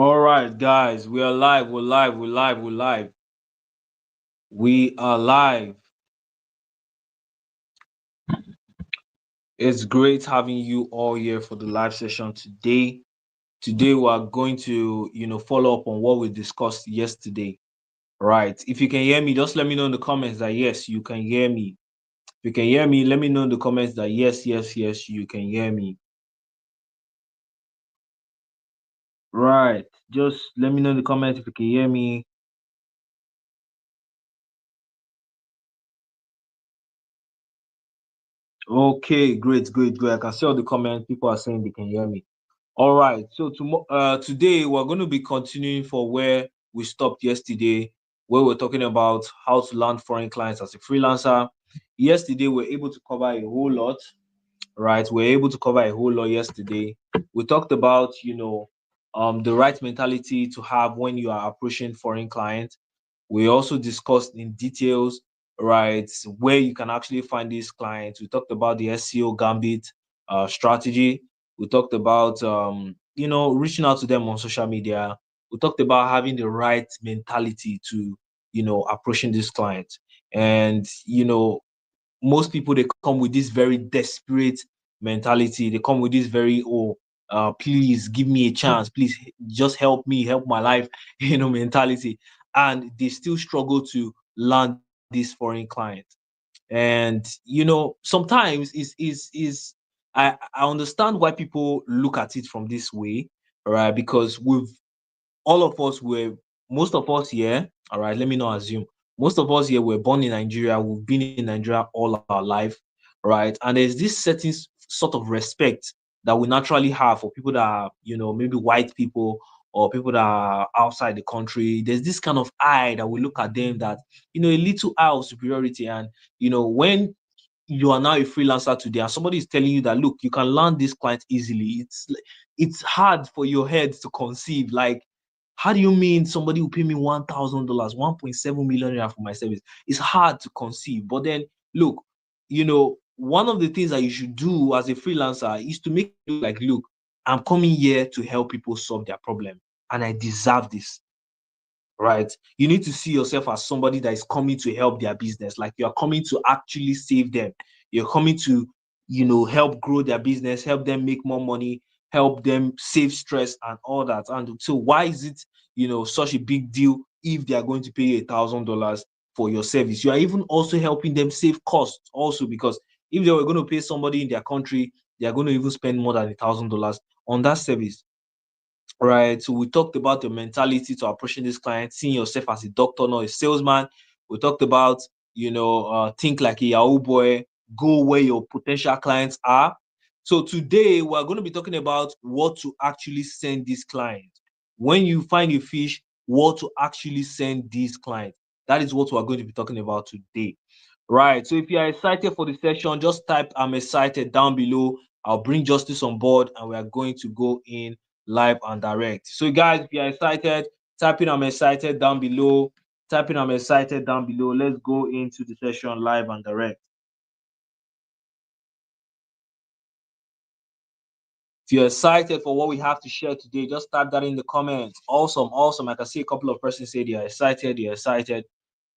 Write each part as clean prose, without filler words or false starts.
All right, guys, we are live. We're live. We're live. We're live. We are live. It's great having you all here for the live session today. Today we are going to, follow up on what we discussed yesterday. Right. If you can hear me, just let me know in the comments that yes, you can hear me. If you can hear me, let me know in the comments that yes, yes, yes, you can hear me. Right. Just let me know in the comments if you can hear me. Okay, great, great, great. I can see all the comments. People are saying they can hear me. All right. So today we're going to be continuing for where we stopped yesterday, where we're talking about how to land foreign clients as a freelancer. Yesterday we're able to cover a whole lot, right? We're able to cover a whole lot yesterday. We talked about, the right mentality to have when you are approaching foreign clients. We also discussed in details, right, where you can actually find these clients. We talked about the SEO gambit strategy. We talked about, reaching out to them on social media. We talked about having the right mentality to, approaching these clients. And, most people, they come with this very desperate mentality. They come with this very, please give me a chance, please just help me, help my life, mentality, and they still struggle to land these foreign clients. And sometimes I understand why people look at it from this way, right? Because all of us were most of us here, all right, let me not assume. Most of us here were born in Nigeria. We've been in Nigeria all our life, right? And there's this certain sort of respect that we naturally have for people that are, maybe white people or people that are outside the country. There's this kind of eye that we look at them that, a little eye of superiority. And, when you are now a freelancer today and somebody is telling you that, look, you can land this client easily, it's hard for your head to conceive. Like, how do you mean somebody will pay me $1,000, 1.7 million naira for my service? It's hard to conceive. But then, look, one of the things that you should do as a freelancer is to make it look like, look, I'm coming here to help people solve their problem, and I deserve this, right? You need to see yourself as somebody that is coming to help their business. Like, you're coming to actually save them. You're coming to, help grow their business, help them make more money, help them save stress and all that. And so why is it, such a big deal if they are going to pay you $1,000 for your service? You are even also helping them save costs also, because if they were going to pay somebody in their country, they are going to even spend more than $1,000 on that service. Right. So we talked about the mentality to approaching this client, seeing yourself as a doctor, not a salesman. We talked about, think like a Yahoo boy, go where your potential clients are. So today we're going to be talking about what to actually send these clients. When you find a fish, what to actually send these clients. That is what we're going to be talking about today. Right. So if you are excited for the session, just type "I'm excited" down below. I'll bring Justice on board and we are going to go in live and direct. So guys, if you're excited, type in "I'm excited" down below. Type in "I'm excited" down below. Let's go into the session live and direct. If you're excited for what we have to share today, just type that in the comments. Awesome, awesome. I can see a couple of persons say they're excited, they're excited.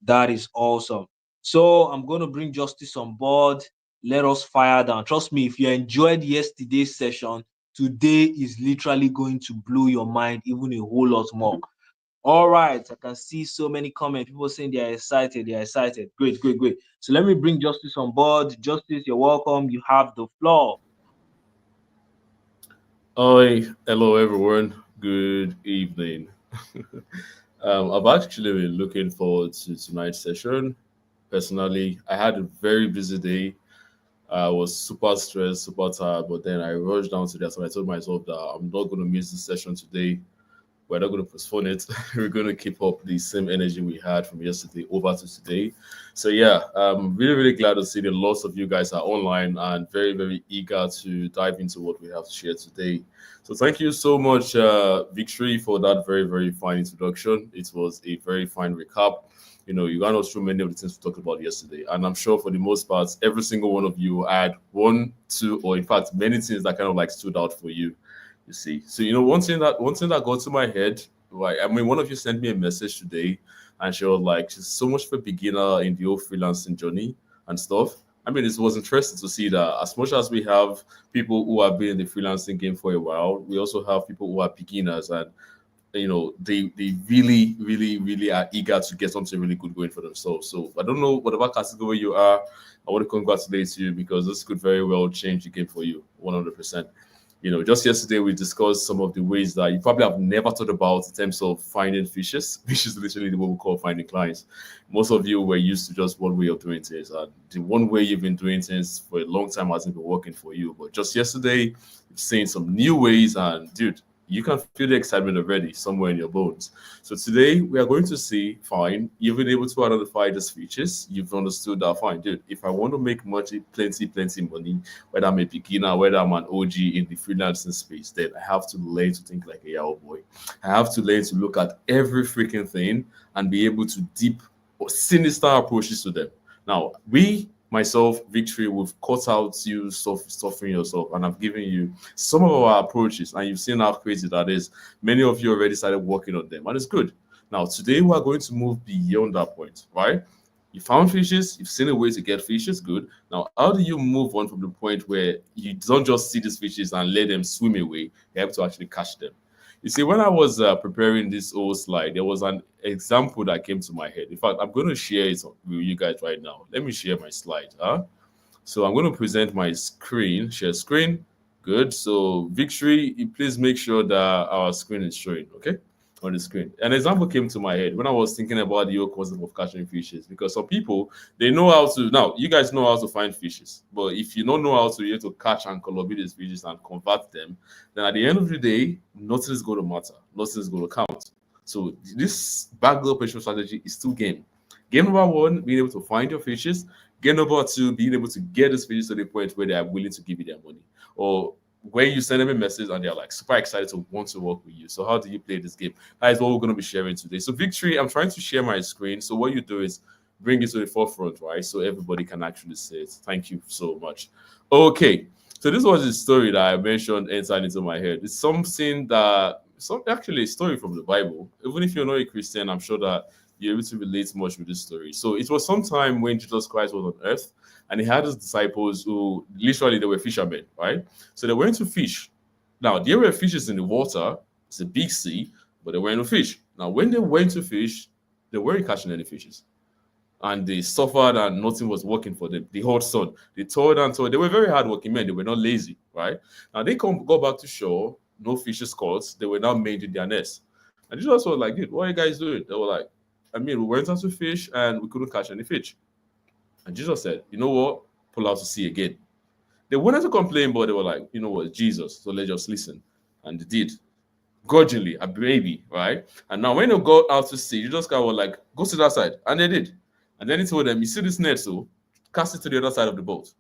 That is awesome. So I'm going to bring Justice on board. Let us fire down. Trust me, if you enjoyed yesterday's session, today is literally going to blow your mind even a whole lot more. All right, I can see so many comments. People saying they are excited. They are excited. Great, great, great. So let me bring Justice on board. Justice, you're welcome. You have the floor. Hi, hello everyone. Good evening. I've actually been looking forward to tonight's session. Personally, I had a very busy day. I was super stressed, super tired, but then I rushed down to there. So I told myself that I'm not going to miss this session today. We're not going to postpone it. We're going to keep up the same energy we had from yesterday over to today. So yeah, I'm really, really glad to see that lots of you guys are online and very, very eager to dive into what we have to share today. So thank you so much, Victory, for that very, very fine introduction. It was a very fine recap. You ran us through many of the things we talked about yesterday. And I'm sure for the most part, every single one of you had one, two, or in fact, many things that kind of like stood out for you. You see, so one thing that got to my head, like I mean, one of you sent me a message today, and she was like, "She's so much of a beginner in the whole freelancing journey and stuff." I mean, it was interesting to see that as much as we have people who have been in the freelancing game for a while, we also have people who are beginners, and they really are eager to get something really good going for themselves. So I don't know whatever category you are, I want to congratulate you because this could very well change the game for you 100%. Just yesterday we discussed some of the ways that you probably have never thought about in terms of finding fishes, which is literally the what we call finding clients. Most of you were used to just one way of doing things, and the one way you've been doing things for a long time hasn't been working for you. But just yesterday, you've seen some new ways, and dude, you can feel the excitement already somewhere in your bones. So today we are going to see, fine, you've been able to identify these features. You've understood that, fine, dude, if I want to make plenty money, whether I'm a beginner, whether I'm an OG in the freelancing space, then I have to learn to think like a Yahoo boy. I have to learn to look at every freaking thing and be able to deep or sinister approaches to them. Now, myself, Victory, we've cut out you suffering yourself, and I've given you some of our approaches, and you've seen how crazy that is. Many of you already started working on them, and it's good. Now, today we are going to move beyond that point, right? You found fishes, you've seen a way to get fishes, good. Now, how do you move on from the point where you don't just see these fishes and let them swim away? You have to actually catch them. You see, when I was preparing this whole slide, there was an example that came to my head. In fact, I'm going to share it with you guys right now. Let me share my slide. So I'm going to present my screen. Share screen. Good. So Victory, please make sure that our screen is showing, okay, on the screen. An example came to my head when I was thinking about the whole concept of catching fishes, because some people, they know how to, now you guys know how to find fishes, but if you don't know how to, you have to catch and collect these fishes and convert them, then at the end of the day, nothing is going to matter. Nothing is going to count. So this backdoor operation strategy is two game. Game number one, being able to find your fishes. Game number two, being able to get these fishes to the point where they are willing to give you their money. Or when you send them a message and they're like super excited to want to work with you. So how do you play this game? That is what we're going to be sharing today. So Victory, I'm trying to share my screen. So what you do is bring it to the forefront, right? So everybody can actually see it. Thank you so much. Okay. So this was a story that I mentioned entered into my head. It's actually a story from the Bible. Even if you're not a Christian, I'm sure that you're able to relate much with this story. So it was sometime when Jesus Christ was on earth, and he had his disciples who literally they were fishermen, right? So they went to fish. Now there were fishes in the water. It's a big sea, but they were no fish. Now when they went to fish, they weren't catching any fishes, and they suffered, and nothing was working for them. The hot sun, they toiled and toiled. They were very hardworking men. They were not lazy, right? Now they go back to shore, no fishes caught. They were now made in their nest. And Jesus was like, dude, what are you guys doing? They were like, I mean, we went out to fish and we couldn't catch any fish. And Jesus said, you know what? Pull out to sea again. They wanted to complain, but they were like, you know what, Jesus, so let's just listen. And they did. Grudgingly, a baby, right? And now when they got out to sea, Jesus kind of was like, go to that side. And they did. And then he told them, you see this net, so cast it to the other side of the boat.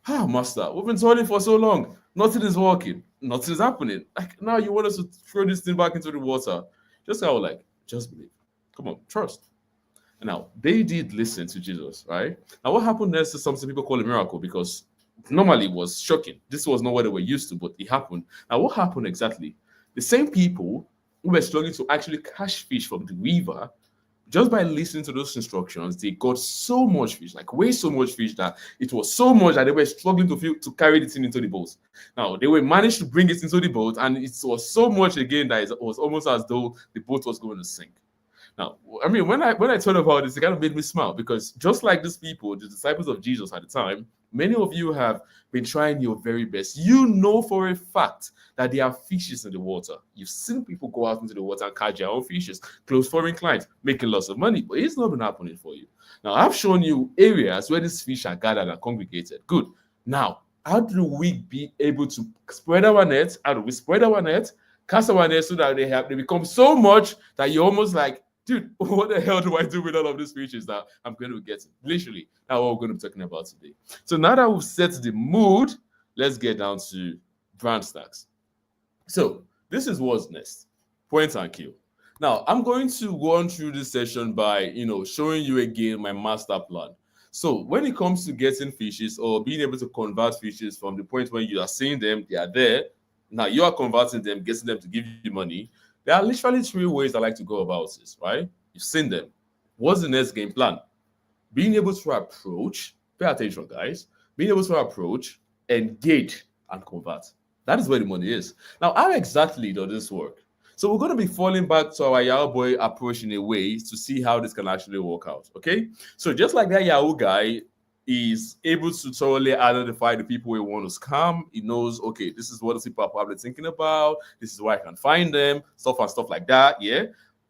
Ah, master, we've been toiling for so long. Nothing is working. Nothing is happening. Like, now you want us to throw this thing back into the water. Just kind of like, just believe. Come on, trust. And now they did listen to Jesus, right? Now what happened next is something people call a miracle, because normally it was shocking. This was not what they were used to, but it happened. Now what happened exactly? The same people who were struggling to actually catch fish from the river, just by listening to those instructions, they got so much fish, like way so much fish, that it was so much that they were struggling to carry the thing into the boat. Now they were managed to bring it into the boat, and it was so much again that it was almost as though the boat was going to sink. Now, I mean, when I thought about this, it kind of made me smile, because just like these people, the disciples of Jesus at the time, many of you have been trying your very best. You know for a fact that there are fishes in the water. You've seen people go out into the water and catch their own fishes, close foreign clients, making lots of money, but it's not been happening for you. Now, I've shown you areas where these fish are gathered and congregated. Good. Now, how do we be able to spread our nets? How do we spread our net, cast our net so that they become so much that you're almost like, dude, what the hell do I do with all of these features that I'm going to get? Literally, that's what we're going to be talking about today. So now that we've set the mood, let's get down to brand stacks. So this is what's next. Point and kill. Now, I'm going to go on through this session by, showing you again my master plan. So when it comes to getting fishes or being able to convert fishes from the point where you are seeing them, they are there, Now you are converting them, getting them to give you money. There are literally three ways I like to go about this, right? You've seen them. What's the next game plan? Being able to approach, pay attention, guys, being able to approach, engage, and convert. That is where the money is. Now, how exactly does this work? So we're going to be falling back to our Yahoo boy approach in a way to see how this can actually work out. Okay. So just like that Yahoo guy is able to totally identify the people we want to scam. He knows, okay, this is what the people are probably thinking about. This is where I can find them, stuff and stuff like that. Yeah.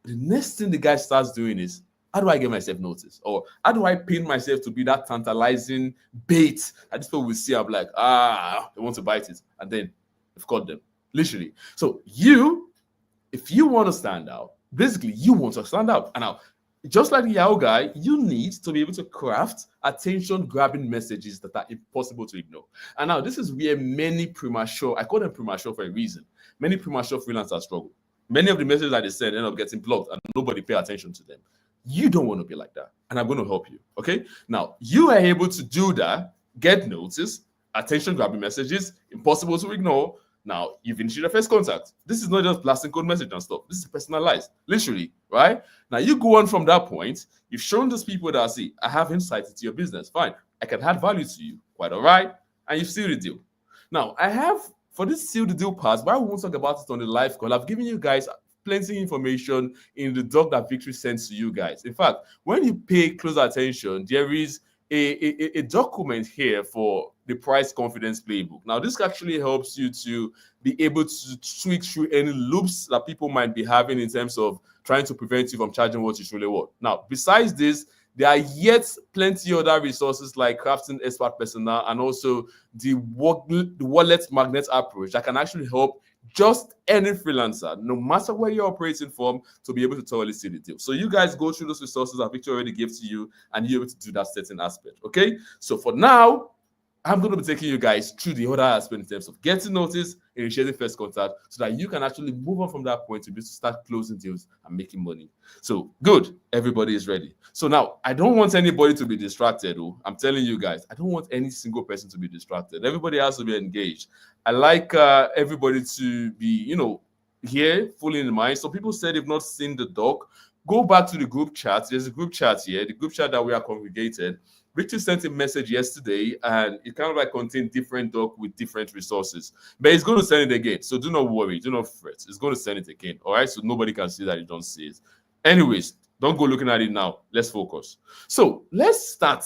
The next thing the guy starts doing is, how do I get myself noticed? Or how do I pin myself to be that tantalizing bait that these people will see? I'm like, they want to bite it. And then I've caught them. Literally. So if you want to stand out, basically you want to stand out. And now, just like the Yahoo guy, you need to be able to craft attention-grabbing messages that are impossible to ignore. And now this is where many premature, I call them premature for a reason, many premature freelancers struggle. Many of the messages that they send end up getting blocked and nobody pay attention to them. You don't want to be like that. And I'm going to help you. Okay. Now, you are able to do that, get noticed, attention grabbing messages, impossible to ignore. Now, you've initiated a first contact. This is not just blasting code message and stuff. This is personalized, literally, right? Now, you go on from that point. You've shown those people that, see, I have insight into your business. Fine. I can add value to you. Quite all right. And you've sealed the deal. Now, I have, for this seal the deal part, but I won't talk about it on the live call. I've given you guys plenty of information in the doc that Victory sends to you guys. In fact, when you pay close attention, there is a document here for the price confidence playbook. Now, this actually helps you to be able to tweak through any loops that people might be having in terms of trying to prevent you from charging what you truly want. Now, besides this, there are yet plenty other resources like crafting expert personnel and also the wallet magnet approach that can actually help just any freelancer, no matter where you're operating from, to be able to totally see the deal. So you guys go through those resources that Victor already gave to you and you're able to do that certain aspect. Okay. So for now, I'm going to be taking you guys through the other aspect in terms of getting notice, initiating first contact, so that you can actually move on from that point to be able to start closing deals and making money. So good, everybody is ready. So now, I don't want anybody to be distracted. Oh, I'm telling you guys, I don't want any single person to be distracted. Everybody has to be engaged. I like everybody to be, here fully in mind. So people said they've not seen the doc. Go back to the group chat. There's a group chat here, the group chat that we are congregated. Richard sent a message yesterday and it kind of like contained different doc with different resources. But it's going to send it again. So do not worry. Do not fret. It's going to send it again. All right. So nobody can see that you don't see it. Anyways, don't go looking at it now. Let's focus. So let's start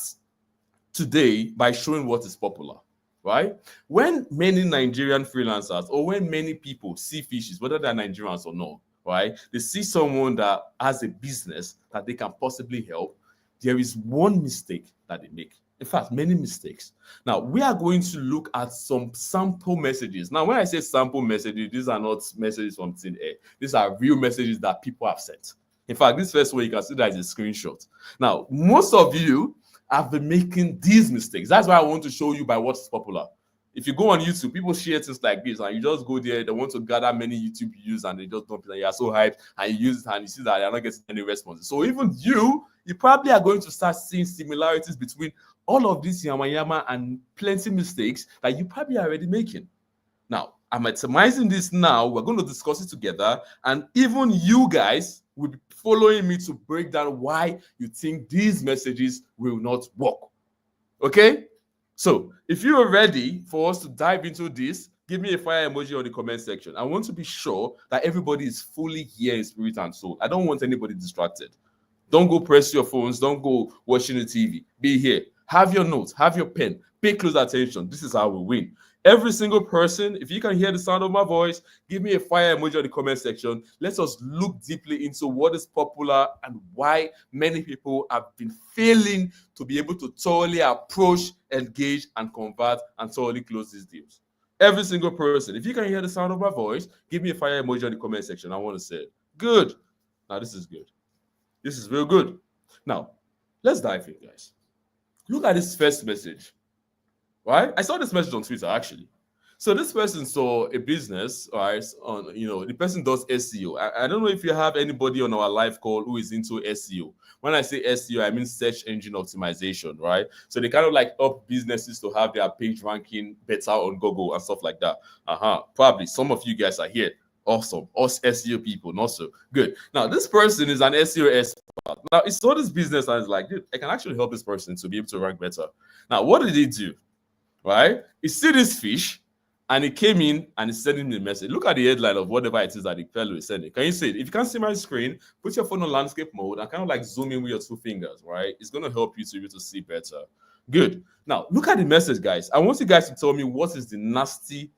today by showing what is popular. Right? When many Nigerian freelancers or when many people see fishes, whether they're Nigerians or not, right? They see someone that has a business that they can possibly help. There is one mistake that they make. In fact, many mistakes. Now, we are going to look at some sample messages. Now, when I say sample messages, these are not messages from thin air. These are real messages that people have sent. In fact, this first one, you can see that is a screenshot. Now, most of you have been making these mistakes. That's why I want to show you by what's popular. If you go on YouTube, people share things like this, and you just go there, they want to gather many YouTube views, and they just dump it, and you're so hyped, and you use it, and you see that they're not getting any responses. So even you probably are going to start seeing similarities between all of this yama and plenty mistakes that you probably are already making. Now, I'm itemizing this now. We're going to discuss it together, and even you guys will be following me to break down why you think these messages will not work. Okay? So, if you are ready for us to dive into this, give me a fire emoji on the comment section. I want to be sure that everybody is fully here in spirit and soul. I don't want anybody distracted. Don't go press your phones. Don't go watching the TV. Be here. Have your notes. Have your pen. Pay close attention. This is how we win. Every single person, if you can hear the sound of my voice, give me a fire emoji on the comment section. Let us look deeply into what is popular and why many people have been failing to be able to thoroughly approach, engage, and convert and thoroughly close these deals. Every single person, if you can hear the sound of my voice, give me a fire emoji on the comment section. I want to say it. Good. Now, this is good. This is real good. Now, let's dive in, guys. Look at this first message. Right? I saw this message on Twitter, actually. So this person saw a business, all right, on the person does SEO. I don't know if you have anybody on our live call who is into SEO. When I say SEO, I mean search engine optimization, right? So they kind of like help businesses to have their page ranking better on Google and stuff like that. Probably some of you guys are here. Awesome. Us SEO people, not so good. Now, this person is an SEO expert. Now, he saw this business and is like, dude, I can actually help this person to be able to rank better. Now, what did he do? Right? He see this fish and he came in and he's sending me a message. Look at the headline of whatever it is that the fellow is sending. Can you see it? If you can't see my screen, put your phone on landscape mode and kind of like zoom in with your two fingers, right? It's going to help you to be able to see better. Good. Now, look at the message, guys. I want you guys to tell me what is the nasty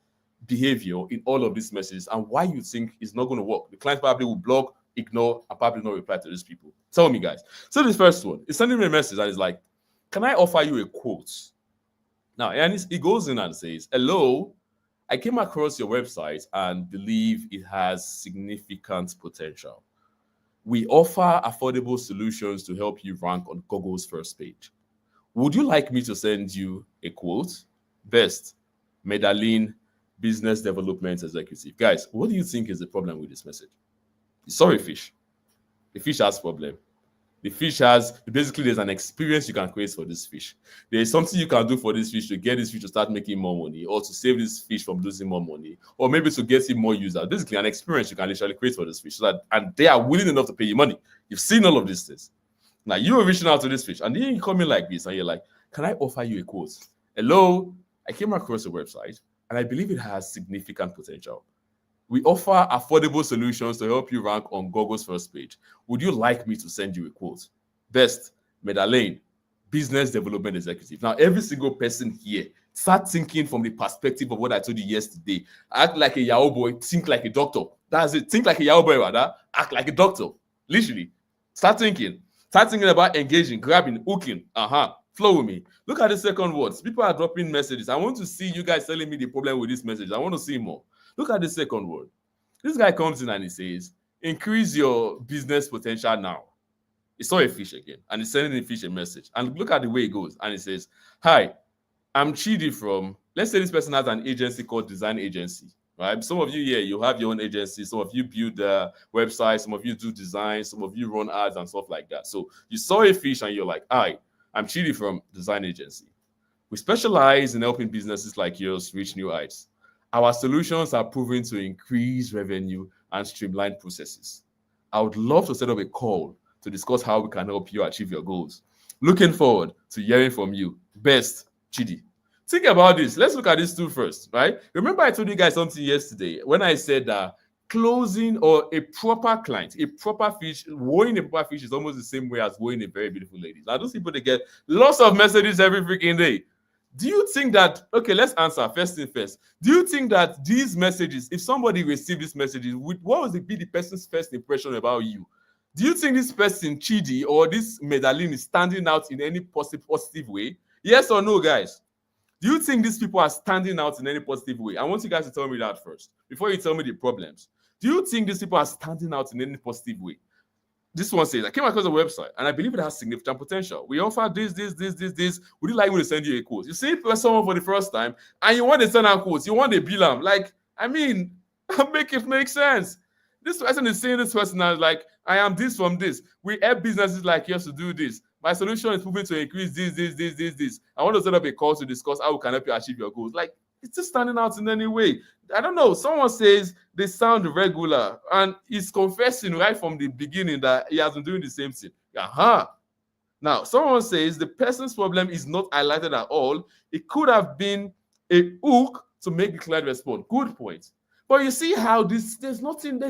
behavior in all of these messages and why you think it's not going to work. The client probably will block, ignore, and probably not reply to these people. Tell me, guys. So this first one is sending me a message and it's like, can I offer you a quote? Now, and he goes in and says, hello, I came across your website and believe it has significant potential. We offer affordable solutions to help you rank on Google's first page. Would you like me to send you a quote? Best, Medellin Business Development Executive. Guys, what do you think is the problem with this message? Sorry, fish. The fish has problem. The fish has, basically, there's an experience you can create for this fish. There is something you can do for this fish to get this fish to start making more money, or to save this fish from losing more money, or maybe to get him more users. Basically, an experience you can literally create for this fish, so that, and they are willing enough to pay you money. You've seen all of these things. Now, you are reaching out to this fish, and then you come in like this, and you're like, can I offer you a quote? Hello, I came across a website, and I believe it has significant potential. We offer affordable solutions to help you rank on Google's first page. Would you like me to send you a quote? Best, Medellin, Business Development Executive. Now, every single person here, start thinking from the perspective of what I told you yesterday. Act like a Yahoo boy, think like a doctor. That's it. Think like a Yahoo boy, rather. Act like a doctor. Literally. Start thinking. Start thinking about engaging, grabbing, hooking. Flow with me. Look at the second words. People are dropping messages. I want to see you guys telling me the problem with this message. I want to see more. Look at the second word. This guy comes in and he says, increase your business potential now. He saw a fish again and he's sending the fish a message. And look at the way it goes. And he says, hi, I'm Chidi from, let's say this person has an agency called Design Agency, right? Some of you here, you have your own agency. Some of you build websites. Some of you do design. Some of you run ads and stuff like that. So you saw a fish and you're like, hi, I'm Chidi from Design Agency. We specialize in helping businesses like yours reach new heights. Our solutions are proven to increase revenue and streamline processes. I would love to set up a call to discuss how we can help you achieve your goals. Looking forward to hearing from you. Best, Chidi. Think about this. Let's look at this two first, right? Remember I told you guys something yesterday when I said that closing or a proper client, a proper fish, weighing a proper fish is almost the same way as weighing a very beautiful lady. Now, those people, they get lots of messages every freaking day. Do you think that, okay, let's answer first thing first. Do you think that these messages, if somebody received these messages, what would be the person's first impression about you? Do you think this person, Chidi, or this Medellin is standing out in any positive way? Yes or no, guys? Do you think these people are standing out in any positive way? I want you guys to tell me that first, before you tell me the problems. Do you think these people are standing out in any positive way? This one says, I came across a website and I believe it has significant potential. We offer this. Would you like me to send you a quote? You see someone for the first time and you want to send out quotes. You want a bill. Like, I mean, make it make sense. This person is saying this person is like, I am this from this. We help businesses like yours to do this. My solution is moving to increase this. I want to set up a call to discuss how we can help you achieve your goals. Like, it's just standing out in any way. I don't know. Someone says they sound regular, and he's confessing right from the beginning that he has been doing the same thing. Now, someone says the person's problem is not highlighted at all. It could have been a hook to make the client respond. Good point. But you see how there's nothing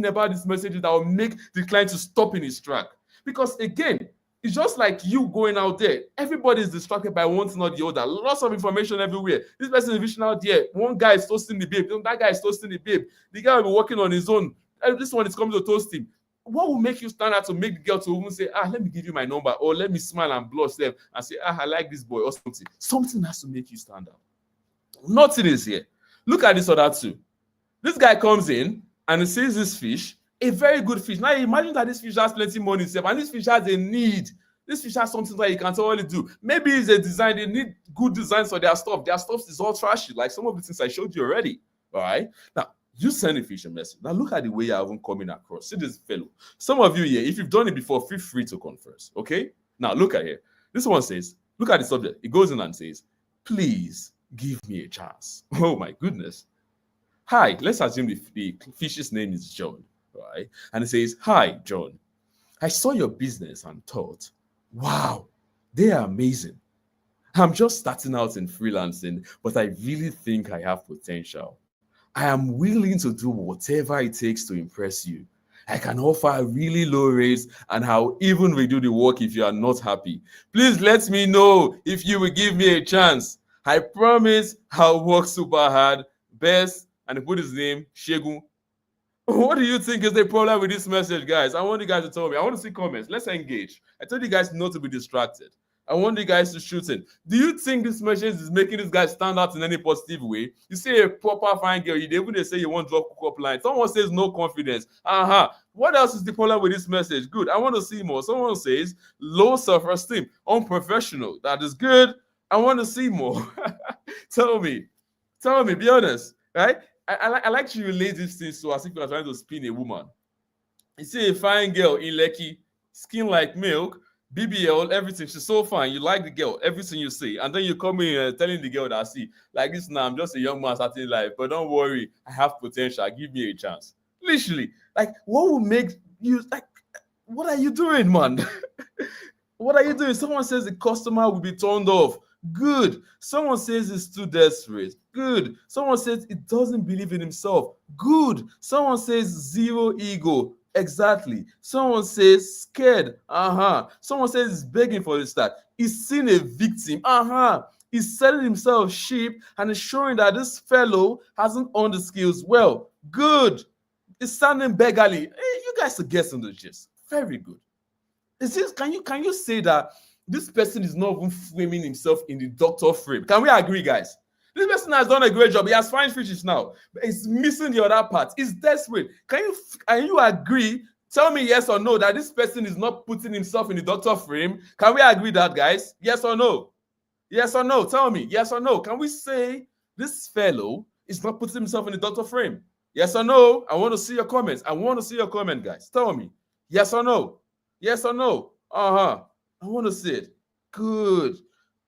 about this message that will make the client to stop in his track. Because again, it's just like you going out there. Everybody is distracted by one thing or the other. Lots of information everywhere. This person is reaching out there. One guy is toasting the babe. That guy is toasting the babe. The guy will be working on his own. This one is coming to toast him. What will make you stand out to make the girl to even say, let me give you my number, or let me smile and blush them and say, I like this boy, or something. Something has to make you stand out. Nothing is here. Look at this other two. This guy comes in and he sees this fish, a very good fish. Now imagine that this fish has plenty of money itself, and this fish has a need. This fish has something that you can totally do. Maybe it's a design. They need good designs for their stuff. Their stuff is all trashy, like some of the things I showed you already. All right. Now, you send a fish a message. Now, look at the way you're even coming across. See this fellow. Some of you here, if you've done it before, feel free to converse. Okay. Now, look at here. This one says, look at the subject. It goes in and says, please give me a chance. Oh, my goodness. Hi, let's assume the fish's name is John. All right. And it says, hi, John. I saw your business and thought, wow, they are amazing. I'm just starting out in freelancing, but I really think I have potential. I am willing to do whatever it takes to impress you. I can offer a really low rates and I'll even redo the work if you are not happy. Please let me know if you will give me a chance. I promise I'll work super hard. Best, and he put his name, Shegun. What do you think is the problem with this message, guys? I want you guys to tell me. I want to see comments. Let's engage. I told you guys not to be distracted. I want you guys to shoot in. Do you think this message is making this guy stand out in any positive way? You see a proper fine girl, you even say you want to drop cook up line. Someone says no confidence. What else is the problem with this message? Good. I want to see more. Someone says low self-esteem, unprofessional. That is good. I want to see more. Tell me, be honest, right? I like to relate these things to as if you are trying to spin a woman. You see a fine girl in Lekki, skin like milk, BBL, everything. She's so fine. You like the girl, everything you say. And then you come in telling the girl that, see, like this now, I'm just a young man starting life. But don't worry, I have potential. Give me a chance. Literally. Like, what will make you, like, what are you doing, man? What are you doing? Someone says the customer will be turned off. Good. Someone says it's too desperate. Good. Someone says it doesn't believe in himself. Good. Someone says zero ego. Exactly. Someone says scared. Someone says he's begging for a start. He's seen a victim. He's selling himself cheap and is showing that this fellow hasn't earned the skills well. Good. It's sounding beggarly. Hey, you guys are guessing the gist. Very good. Is this, can you say that this person is not even framing himself in the doctor frame? Can we agree, guys? This person has done a great job. He has fine fishes now, but he's missing the other part. He's desperate. Can you agree? Tell me yes or no that this person is not putting himself in the doctor frame. Can we agree that, guys? Yes or no? Yes or no? Tell me yes or no. Can we say this fellow is not putting himself in the doctor frame? Yes or no? I want to see your comments. I want to see your comment, guys. Tell me yes or no. Yes or no? I want to see it. Good.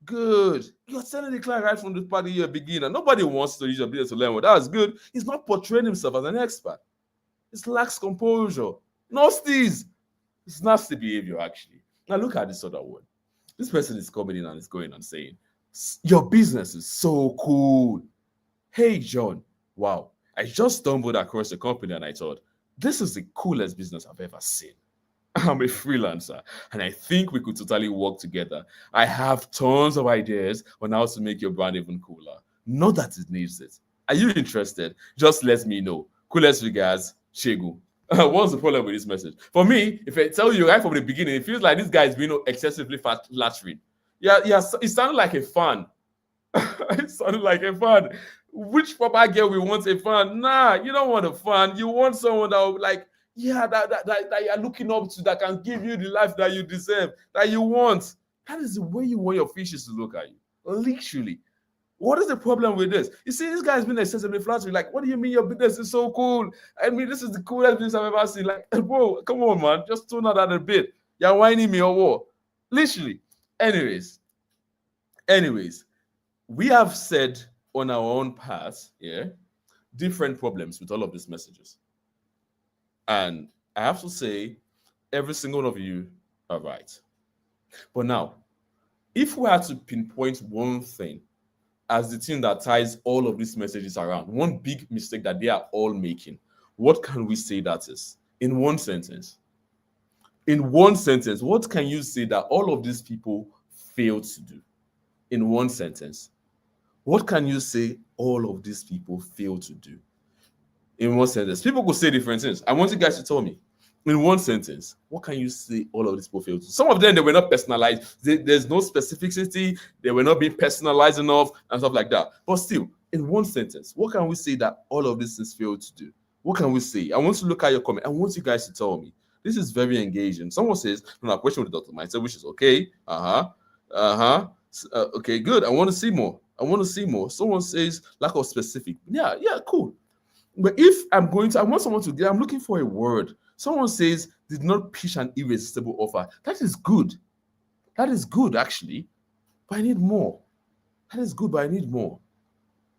You're telling the client right from the party you're a beginner. Nobody wants to use your business to learn. Well, that's good. He's not portraying himself as an expert. It lacks composure. Nasties. It's nasty behavior, actually. Now look at this other one. This person is coming in and is going and saying, your business is so cool. Hey, John. Wow. I just stumbled across the company and I thought, this is the coolest business I've ever seen. I'm a freelancer and I think we could totally work together. I have tons of ideas on how to make your brand even cooler. Not that it needs it. Are you interested? Just let me know. Coolest regards, Shegu. What's the problem with this message? For me, if I tell you right from the beginning, it feels like this guy is being excessively flattering. Yeah, it sounded like a fan. It sounded like a fan. Which proper girl will want a fan? Nah, you don't want a fan. You want someone that will like, yeah, that you're looking up to, that can give you the life that you deserve, that you want. That is the way you want your fishes to look at you. Literally. What is the problem with this? You see, this guy's been excessively flattering. Like, what do you mean your business is so cool? I mean, this is the coolest business I've ever seen. Like, bro, come on, man. Just tune out that a bit. You're whining me or what? Literally. Anyways, we have said on our own path, different problems with all of these messages. And I have to say, every single one of you are right. But now, if we had to pinpoint one thing as the thing that ties all of these messages around, one big mistake that they are all making, what can we say that is? In one sentence. In one sentence, what can you say that all of these people failed to do? In one sentence. What can you say all of these people failed to do? In one sentence. People could say different things. I want you guys to tell me. In one sentence, what can you say all of these people failed to do? Some of them, they were not personalized. There's no specificity. They were not being personalized enough and stuff like that. But still, in one sentence, what can we say that all of these things failed to do? What can we say? I want to look at your comment. I want you guys to tell me. This is very engaging. Someone says, no, question with Dr. Mindset, which is okay. Okay, good. I want to see more. I want to see more. Someone says lack of specific. Yeah, cool. But if I'm going to, I want someone to get, I'm looking for a word. Someone says, did not pitch an irresistible offer. That is good. That is good, actually. But I need more. That is good, but I need more.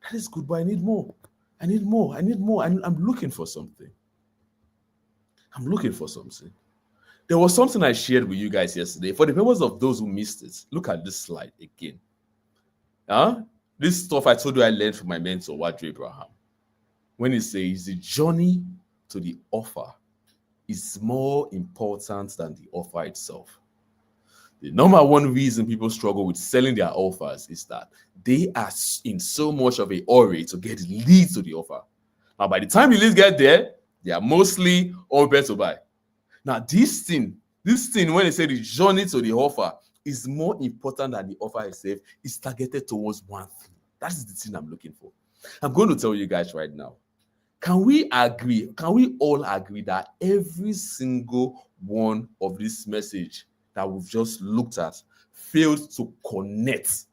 That is good, but I need more. I need more. I need more. I'm looking for something. I'm looking for something. There was something I shared with you guys yesterday. For the purpose of those who missed it, look at this slide again. This stuff I told you I learned from my mentor, Wadri Abraham. When he says the journey to the offer is more important than the offer itself. The number one reason people struggle with selling their offers is that they are in so much of a hurry to get leads to the offer. Now, by the time the leads get there, they are mostly all prepared to buy. Now, this thing, when they say the journey to the offer is more important than the offer itself, is targeted towards one thing. That is the thing I'm looking for. I'm going to tell you guys right now. Can we all agree that every single one of this message that we've just looked at failed to connect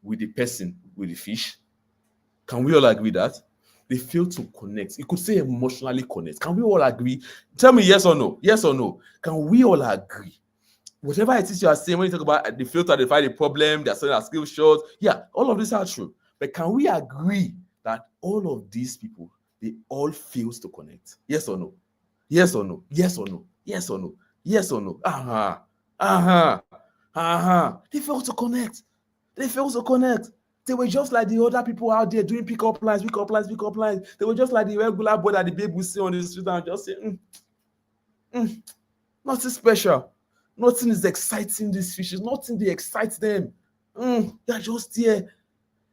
with the person with the fish? Can we all agree that? They fail to connect. You could say emotionally connect. Can we all agree? Tell me yes or no. Yes or no. Can we all agree? Whatever it is you are saying when you talk about the fail to identify the problem, they're selling our skill short. Yeah, all of these are true. But can we agree that all of these people, they all fail to connect? Yes or no? Yes or no? Yes or no? Yes or no? Yes or no? They fail to connect. They fail to connect. They were just like the other people out there doing pick-up lines. They were just like the regular boy that the babe will see on the street and just say, nothing special. Nothing is exciting these fishes. Nothing they excite them. They're just there.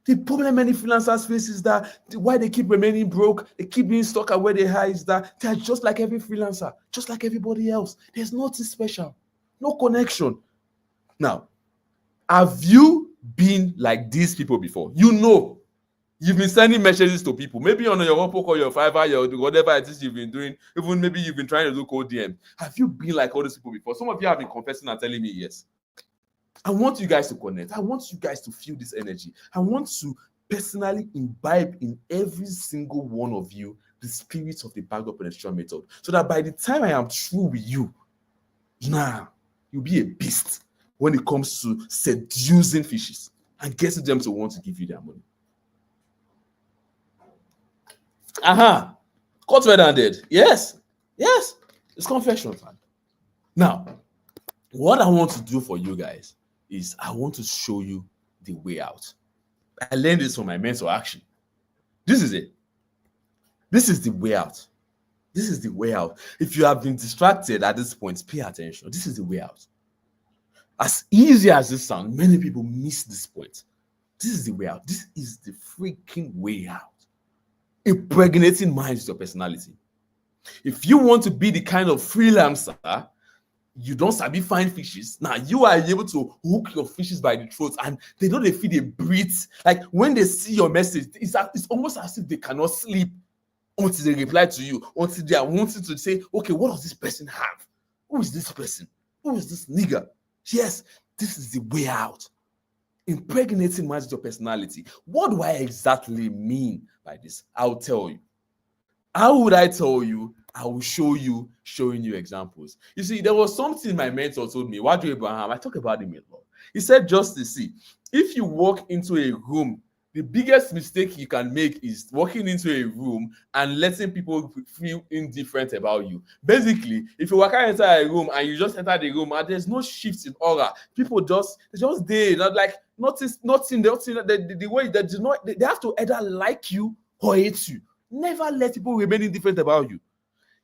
The problem many freelancers face is that why they keep remaining broke, they keep being stuck at where they are, is that they're just like every freelancer, just like everybody else. There's nothing special. No connection. Now, have you been like these people before? You've been sending messages to people, maybe on your Upwork or your Fiverr, your whatever it is you've been doing, even maybe you've been trying to do cold DM. Have you been like all these people before? Some of you have been confessing and telling me yes. I want you guys to connect. I want you guys to feel this energy. I want to personally imbibe in every single one of you the spirit of the backup and extra method, so that by the time I am through with you, you'll be a beast when it comes to seducing fishes and getting them to want to give you their money. Caught red-handed. Yes. It's confession time. Now, what I want to do for you guys is I want to show you the way out. I learned this from my mentor, actually. This is it. This is the way out. This is the way out. If you have been distracted at this point, pay attention. This is the way out. As easy as this sounds, many people miss this point. This is the way out. This is the freaking way out. Impregnating minds with your personality. If you want to be the kind of freelancer, you don't sabi find fishes. Now you are able to hook your fishes by the throat, and they know they feel they breathe. Like when they see your message, it's almost as if they cannot sleep until they reply to you, until they are wanting to say, okay, what does this person have? Who is this person? Who is this nigga? Yes, this is the way out. Impregnating minds with your personality. What do I exactly mean by this? I'll tell you. How would I tell you? I will show you, showing you examples. You see, there was something my mentor told me. Wadri Abraham, I talk about him a lot. He said, just to see, if you walk into a room, the biggest mistake you can make is walking into a room and letting people feel indifferent about you. Basically, if you walk into a room and you just enter the room and there's no shift in aura, people just there, not like nothing. The way that do not, they have to either like you or hate you. Never let people remain indifferent about you.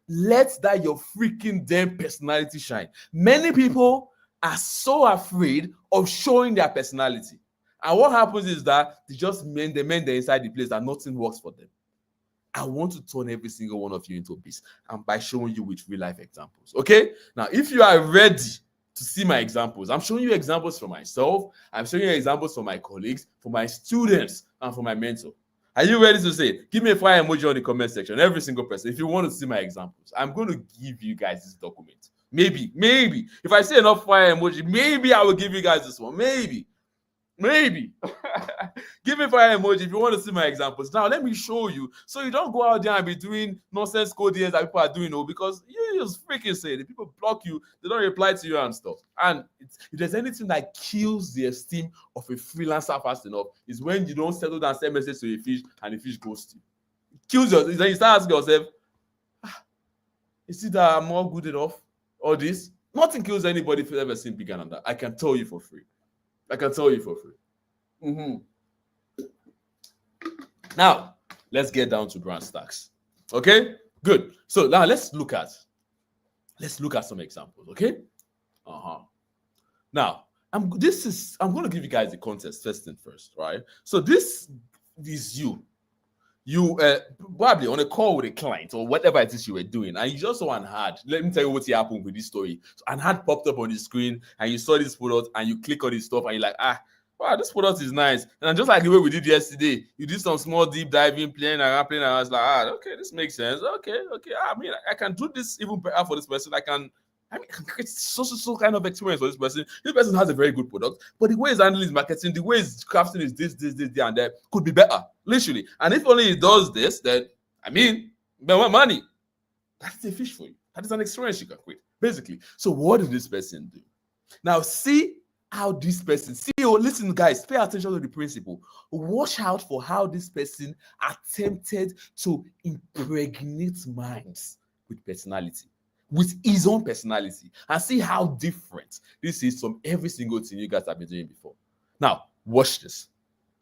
Let that your freaking damn personality shine. Many people are so afraid of showing their personality. And what happens is that they just men they're inside the place that nothing works for them. I want to turn every single one of you into a beast, and by showing you with real life examples. Okay? Now, if you are ready to see my examples, I'm showing you examples for myself, I'm showing you examples for my colleagues, for my students, and for my mentor. Are you ready to say it? Give me a fire emoji on the comment section. Every single person. If you want to see my examples, I'm going to give you guys this document. Maybe. If I say enough fire emoji, maybe I will give you guys this one. Maybe. Give me fire emoji if you want to see my examples. Now let me show you, so you don't go out there and be doing nonsense coding that people are doing, because you just freaking say it. People block you, they don't reply to you and stuff. And if there's anything that kills the esteem of a freelancer fast enough, is when you don't settle down, send message to a fish and the fish ghosts you. It kills you. Then you start asking yourself, is it that I'm more good enough? Or this? Nothing kills anybody if you've ever seen bigger than that. I can tell you for free. Now, let's get down to brass tacks. Okay? Good. So now let's look at some examples. Okay? Now, I'm going to give you guys the context first and first, right? So this is you probably on a call with a client or whatever it is you were doing, and you just saw an ad. Let me tell you what happened with this story. So an ad popped up on the screen, and you saw this product, and you click on this stuff, and you're like, wow, this product is nice. And just like the way we did yesterday, you did some small deep diving, playing around, and I was like, okay, this makes sense. Okay. I mean, I can do this even better for this person. I can create so kind of experience for this person. This person has a very good product, but the way he's handling his marketing, the way he's crafting is this, there, and there could be better, literally. And if only he does this, then, I mean, more money. That's a fish for you. That is an experience you can create, basically. So what did this person do? Now, see how this person, listen, guys, pay attention to the principle. Watch out for how this person attempted to impregnate minds with personality, with his own personality, and see how different this is from every single thing you guys have been doing before. Now, watch this.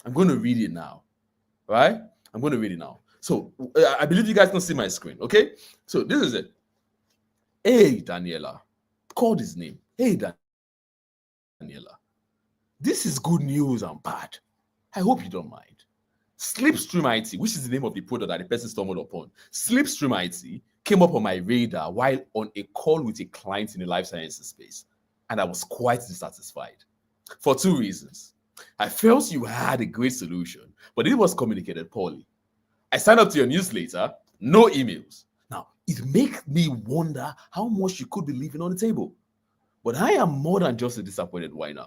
I'm going to read it now, right? I'm going to read it now. So, I believe you guys can see my screen, okay? So, this is it. Hey, Daniela. Called his name. Hey, Daniela. This is good news and bad. I hope you don't mind. Slipstream IT, which is the name of the product that the person stumbled upon. Slipstream IT came up on my radar while on a call with a client in the life sciences space, and I was quite dissatisfied for two reasons. I felt you had a great solution, but it was communicated poorly. I signed up to your newsletter, no emails. Now, it makes me wonder how much you could be leaving on the table. But I am more than just a disappointed whiner.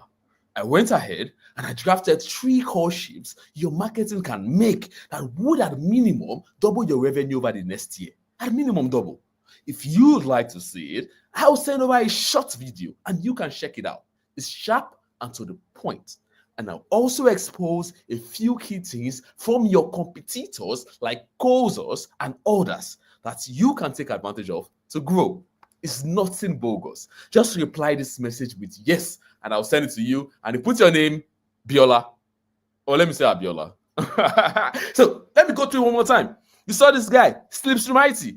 I went ahead and I drafted 3 call sheets your marketing can make that would at minimum double your revenue over the next year. At minimum double. If you'd like to see it, I'll send over a short video and you can check it out. It's sharp and to the point. And I'll also expose a few key things from your competitors like Kozos and others that you can take advantage of to grow. It's nothing bogus. Just reply this message with yes, and I'll send it to you. And you put your name, Biola. Or let me say Abiola. So let me go through it one more time. You saw this guy, Slipstream IT,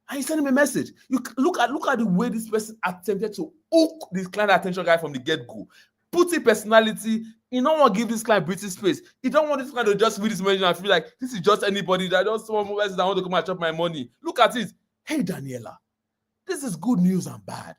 and you send him a message. You look at the way this person attempted to hook this client attention guy from the get-go. Put in personality. You don't want to give this client British space. You don't want this client to just read this message and feel like this is just anybody that just someone who that want to come and chop my money. Look at it. Hey, Daniela, this is good news and bad.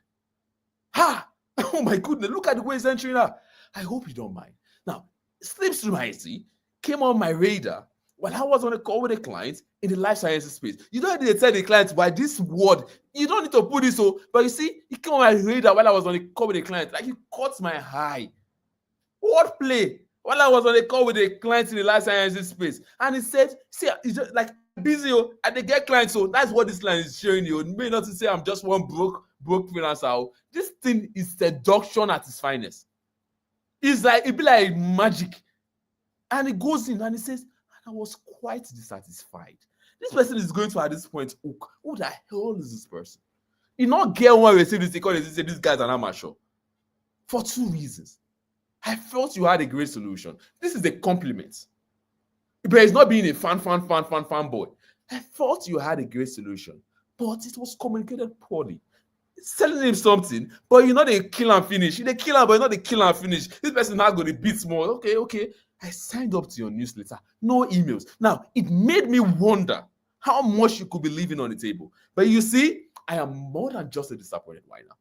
Ha! Oh my goodness, look at the way he's entering her. I hope you don't mind. Now, Slipstream IT came on my radar while I was on a call with a client in the life sciences space. You don't need to tell the client why this word, you don't need to put this so, but you see, it came on my radar while I was on a call with a client. Like, it caught my eye. Wordplay. While I was on a call with a client in the life sciences space. And he said, see, it's just like busy, and they get clients, so that's what this line is showing you. It may not say I'm just one broke freelancer. This thing is seduction at its finest. It's like, it be like magic. And he goes in and he says, I was quite dissatisfied. This person is going to, at this point, hook. Who the hell is this person? You not get one receive this because they say this guy's an amateur. For 2 reasons. I felt you had a great solution. This is a compliment. But it's not being a fan boy. I thought you had a great solution, but it was communicated poorly. It's telling him something, but you're not a kill and finish. You're the killer, but you're not the kill and finish. This person now got a bit more. Okay. I signed up to your newsletter. No emails. Now, it made me wonder how much you could be leaving on the table. But you see, I am more than just a disappointed whiner.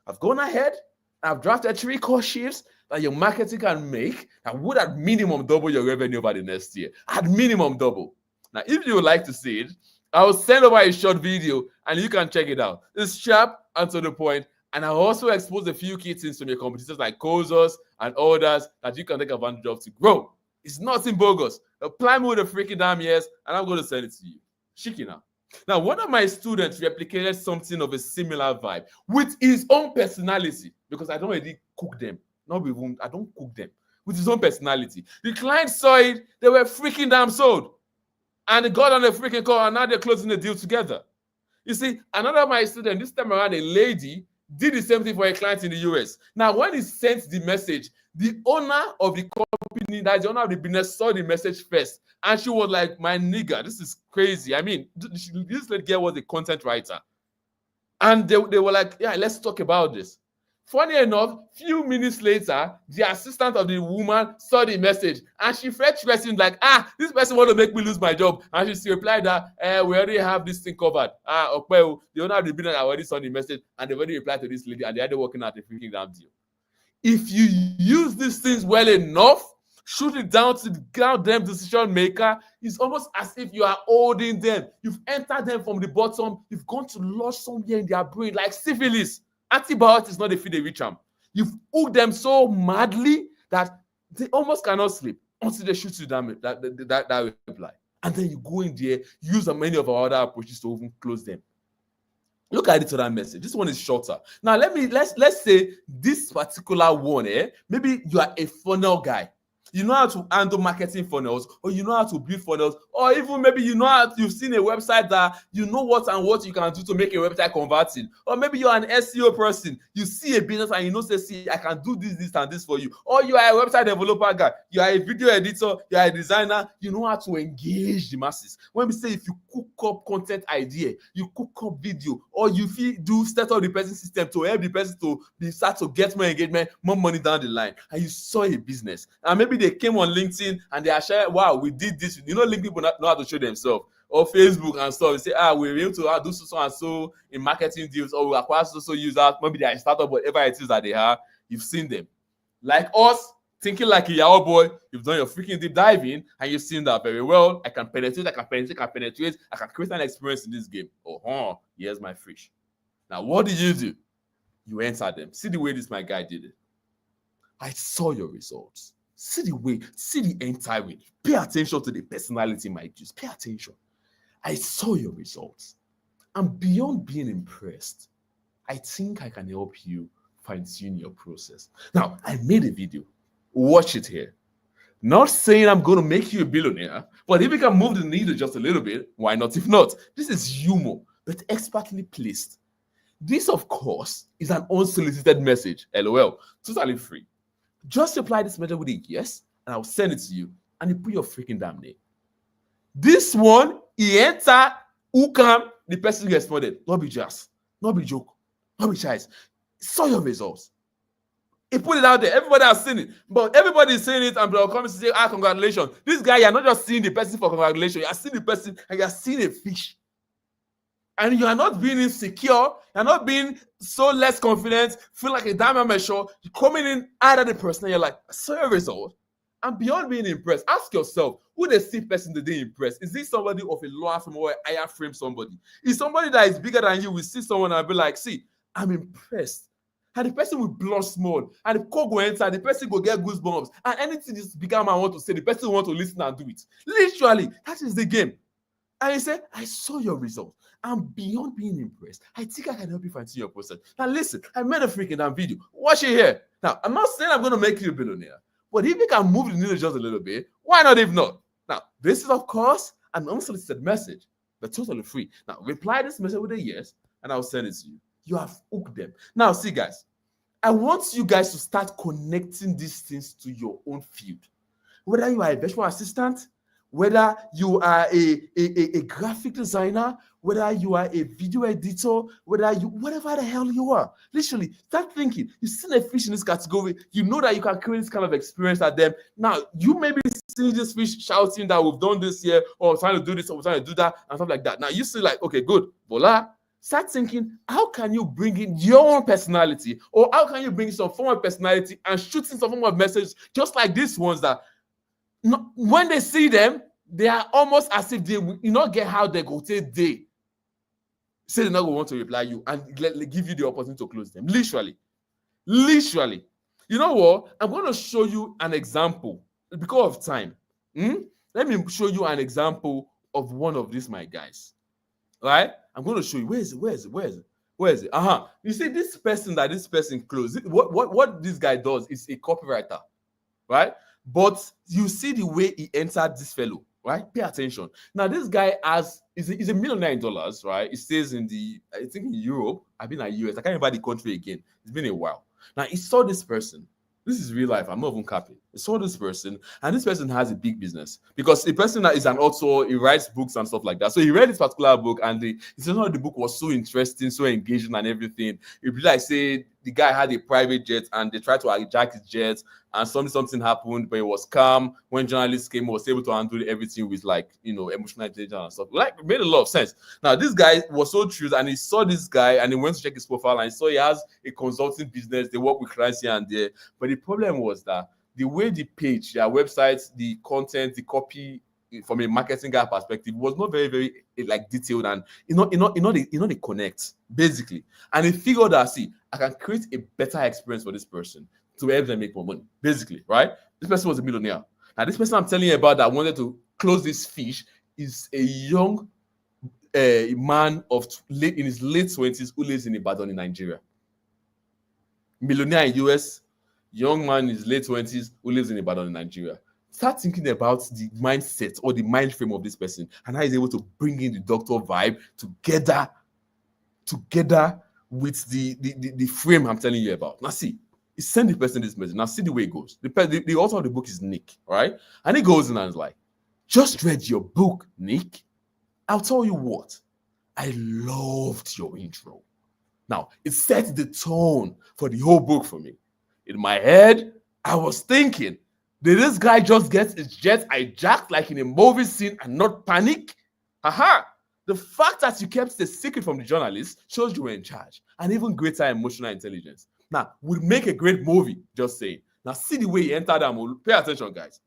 I've gone ahead. I've drafted 3 call sheets. that your marketing can make that would at minimum double your revenue over the next year. At minimum double. Now, if you would like to see it, I'll send over a short video and you can check it out. It's sharp and to the point. And I'll also expose a few key things from your competitors like Kozos and others that you can take advantage of to grow. It's nothing bogus. Apply me with a freaking damn yes, and I'm going to send it to you. Shiki now. Now, one of my students replicated something of a similar vibe with his own personality, because I don't really cook them. I don't cook them. With his own personality. The client saw it, they were freaking damn sold. And they got on a freaking call, and now they're closing the deal together. You see, another of my students, this time around, a lady, did the same thing for a client in the US. Now, when he sent the message, the owner of the company, that's the owner of the business, saw the message first. And she was like, my nigga, this is crazy. I mean, this lady girl was a content writer. And they were like, yeah, let's talk about this. Funny enough, few minutes later, the assistant of the woman saw the message and she felt stressing like, this person want to make me lose my job. And she replied that, we already have this thing covered. Okay, the owner of the business already saw the message and they already replied to this lady and they're already working out a freaking damn deal. If you use these things well enough, shoot it down to the goddamn decision maker, it's almost as if you are holding them. You've entered them from the bottom. You've gone to lodge somewhere in their brain like syphilis. Antibiotics not the feed they reach them. You've hooked them so madly that they almost cannot sleep until they shoot you that reply. And then you go in there, use many of our other approaches to even close them. Look at it to that message. This one is shorter. Now let's say this particular one, maybe you are a funnel guy. You know how to handle marketing funnels, or you know how to build funnels, or even maybe you know how you've seen a website that you know what you can do to make a website converting. Or maybe you're an SEO person, you see a business and you know, say, see, I can do this, and this for you. Or you are a website developer guy, you are a video editor, you are a designer, you know how to engage the masses. When we say if you cook up content idea, you cook up video, or you do set up the person system to help the person to start to get more engagement, more money down the line, and you saw a business, and maybe they came on LinkedIn and they are sharing, wow, we did this. You know, LinkedIn people know how to show themselves, or Facebook and stuff. They say, we're able to do so and so in marketing deals, or we acquire so users. Maybe they are a startup, whatever it is that they are. You've seen them. Like us, thinking like a Yahoo boy, you've done your freaking deep diving and you've seen that very well. I can penetrate, I can create an experience in this game. Here's my fish. Now, what do? You enter them. See the way this my guy did it. I saw your results. See the entire way. Pay attention to the personality, my Jews. Pay attention. I saw your results. And beyond being impressed, I think I can help you fine-tune your process. Now, I made a video. Watch it here. Not saying I'm going to make you a billionaire, but if you can move the needle just a little bit, why not? If not, this is humor, but expertly placed. This, of course, is an unsolicited message. LOL. Totally free. Just reply this message with a yes, and I'll send it to you, and you put your freaking damn name. This one, he enter, who can, the person who responded. Not be just, not be joke, not be shy. Saw your results. He put it out there. Everybody has seen it, but everybody is saying it, and they'll come and say, congratulations. This guy, you're not just seeing the person for congratulations, you're seeing the person, and you're seeing a fish. And you are not being insecure, you're not being so less confident, feel like a diamond measure. You're coming in either the person, and you're like, I saw your result. And beyond being impressed, ask yourself, who the same person did they impress? Is this somebody of a lower frame or a higher frame somebody? Is somebody that is bigger than you will see someone and be like, see, I'm impressed. And the person will blush small. And the code will enter, the person will get goosebumps. And anything this bigger man want to say, the person will want to listen and do it. Literally, that is the game. And he said, I saw your results. And beyond being impressed, I think I can help you fine-tune your process. Now listen, I made a freaking damn video. Watch it here. Now, I'm not saying I'm going to make you a billionaire, but if you can move the needle just a little bit, why not if not? Now, this is, of course, an unsolicited message, but totally free. Now, reply this message with a yes, and I'll send it to you. You have hooked them. Now, see, guys, I want you guys to start connecting these things to your own field. Whether you are a virtual assistant, whether you are a graphic designer, whether you are a video editor, whatever the hell you are. Literally, start thinking. You've seen a fish in this category. You know that you can create this kind of experience at them. Now, you may be seeing this fish shouting that we've done this here, or trying to do this, or we're trying to do that, and stuff like that. Now, you see like, okay, good. Voila. Start thinking, how can you bring in your own personality, or how can you bring some form of personality and shoot in some form of message, just like these ones that when they see them, they are almost as if they will not get how they go say they say they're not going to want to reply you and give you the opportunity to close them. Literally. You know what? I'm going to show you an example because of time. Let me show you an example of one of these my guys. Right? I'm going to show you. Where is it? You see, this person closed. What this guy does is a copywriter, right? But you see the way he entered this fellow, right? Pay attention. Now, this guy is a millionaire in dollars, right? He stays in I think in Europe. I've been at US. I can't remember the country again. It's been a while. Now, he saw this person. This is real life. I'm not even capping. He saw this person, and this person has a big business because the person that is an author, he writes books and stuff like that. So he read this particular book, and he said, "No, the book was so interesting, so engaging, and everything." It be like say the guy had a private jet, and they tried to hijack his jet, and something happened, but it was calm. When journalists came, he was able to handle everything with emotional intelligence and stuff. Like, it made a lot of sense. Now, this guy was so true, and he saw this guy, and he went to check his profile, and he saw he has a consulting business. They work with clients here and there. But the problem was that the way the page, their websites, the content, the copy, from a marketing guy perspective, was not very, very detailed, and they connect basically. And he figured that, see, I can create a better experience for this person to help them make more money, basically, right? This person was a millionaire. Now, this person I'm telling you about that wanted to close this fish is a young man in his late 20s who lives in Ibadan in Nigeria. Millionaire in US, young man in his late 20s who lives in Ibadan in Nigeria. Start thinking about the mindset or the mind frame of this person and how he's able to bring in the doctor vibe together with the frame I'm telling you about. Now, see, he sent the person this message. Now, see the way it goes. The author of the book is Nick, all right? And he goes in and is like, "Just read your book, Nick. I'll tell you what, I loved your intro." Now, it set the tone for the whole book for me. In my head, I was thinking, did this guy just get his jet hijacked like in a movie scene and not panic? The fact that you kept the secret from the journalist shows you were in charge, and even greater emotional intelligence. Now, would make a great movie, just saying. Now, see the way he entered that. Pay attention, guys.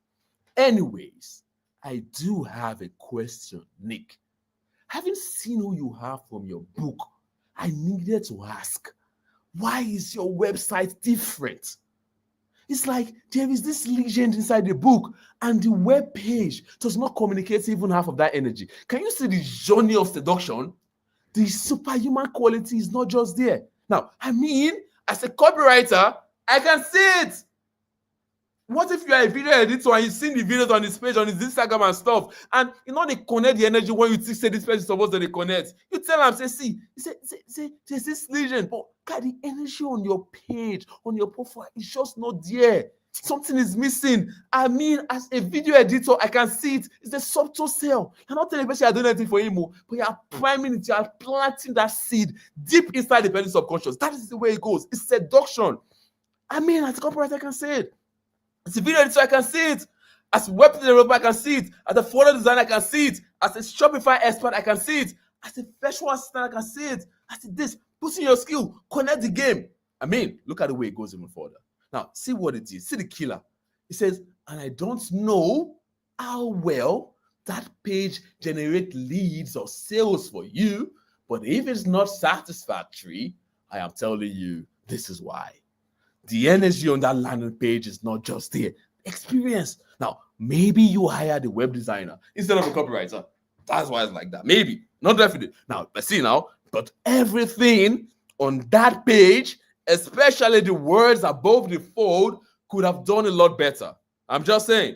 Anyways, I do have a question, Nick. Having seen who you have from your book, I needed to ask, why is your website different? It's like there is this legend inside the book, and the web page does not communicate even half of that energy. Can you see the journey of seduction? The superhuman quality is not just there. Now, I mean, as a copywriter, I can see it. What if you are a video editor and you've seen the videos on his page, on his Instagram and stuff, and they connect the energy when you think, say, this person is supposed to connect. You tell him, say, there's this legend, but God, the energy on your page, on your profile, is just not there. Something is missing. I mean, as a video editor, I can see it. It's a subtle sell. You're not telling the person you're doing anything for him, but you're priming it, you're planting that seed deep inside the person's subconscious. That is the way it goes. It's seduction. I mean, as a copywriter, I can say it. As a video editor, I can see it. As a web developer, I can see it. As a photo designer, I can see it. As a Shopify expert, I can see it. As a virtual assistant, I can see it. As this, put in your skill, connect the game. I mean, look at the way it goes even further. Now, see what it is. See the killer. It says, and I don't know how well that page generates leads or sales for you, but if it's not satisfactory, I am telling you, this is why. The energy on that landing page is not just there. Experience. Now, maybe you hired a web designer instead of a copywriter. That's why it's like that. Maybe. Not definitely. Now, let's see now. But everything on that page, especially the words above the fold, could have done a lot better. I'm just saying.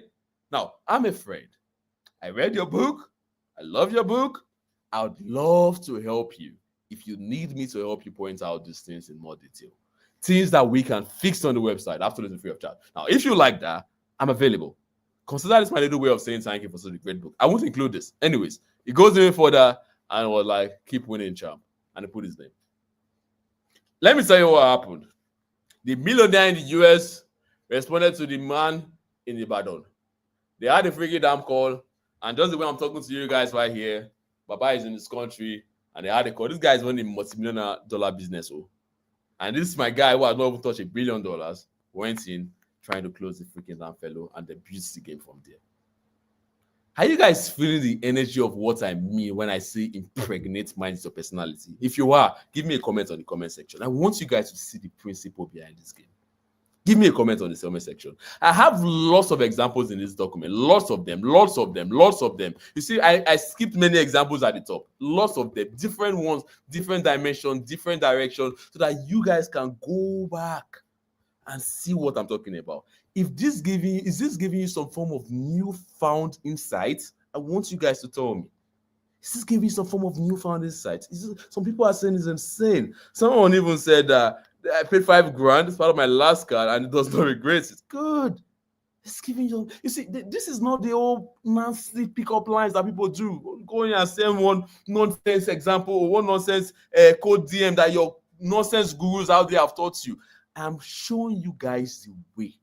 Now, I'm a friend. I read your book. I love your book. I would love to help you if you need me to help you point out these things in more detail. Things that we can fix on the website, absolutely free of charge. Now, if you like that, I'm available. Consider this my little way of saying thank you for such a great book. I won't include this. Anyways, it goes even further and was like, keep winning, champ. And he put his name. Let me tell you what happened. The millionaire in the US responded to the man in Ibadan. They had a freaking damn call. And just the way I'm talking to you guys right here, Baba is in this country And they had a call. This guy is running a multi-million dollar business. Oh. And this is my guy who has not even touched $1 billion, went in trying to close the freaking damn fellow and then builds the game from there. Are you guys feeling the energy of what I mean when I say impregnate minds of personality? If you are, give me a comment on the comment section. I want you guys to see the principle behind this game. Give me a comment on the comment section. I have lots of examples in this document. Lots of them. You see, I skipped many examples at the top. Lots of them. Different ones, different dimensions, different directions, so that you guys can go back and see what I'm talking about. Is this giving you some form of newfound insight? I want you guys to tell me. Is this giving you some form of newfound insight? Some people are saying it's insane. Someone even said that I paid $5,000 as part of my last card and it does not regret it. Good. It's giving you. You see, this is not the old nasty pickup lines that people do. Go in and send one nonsense example or one nonsense code DM that your nonsense gurus out there have taught you. I'm showing you guys the way.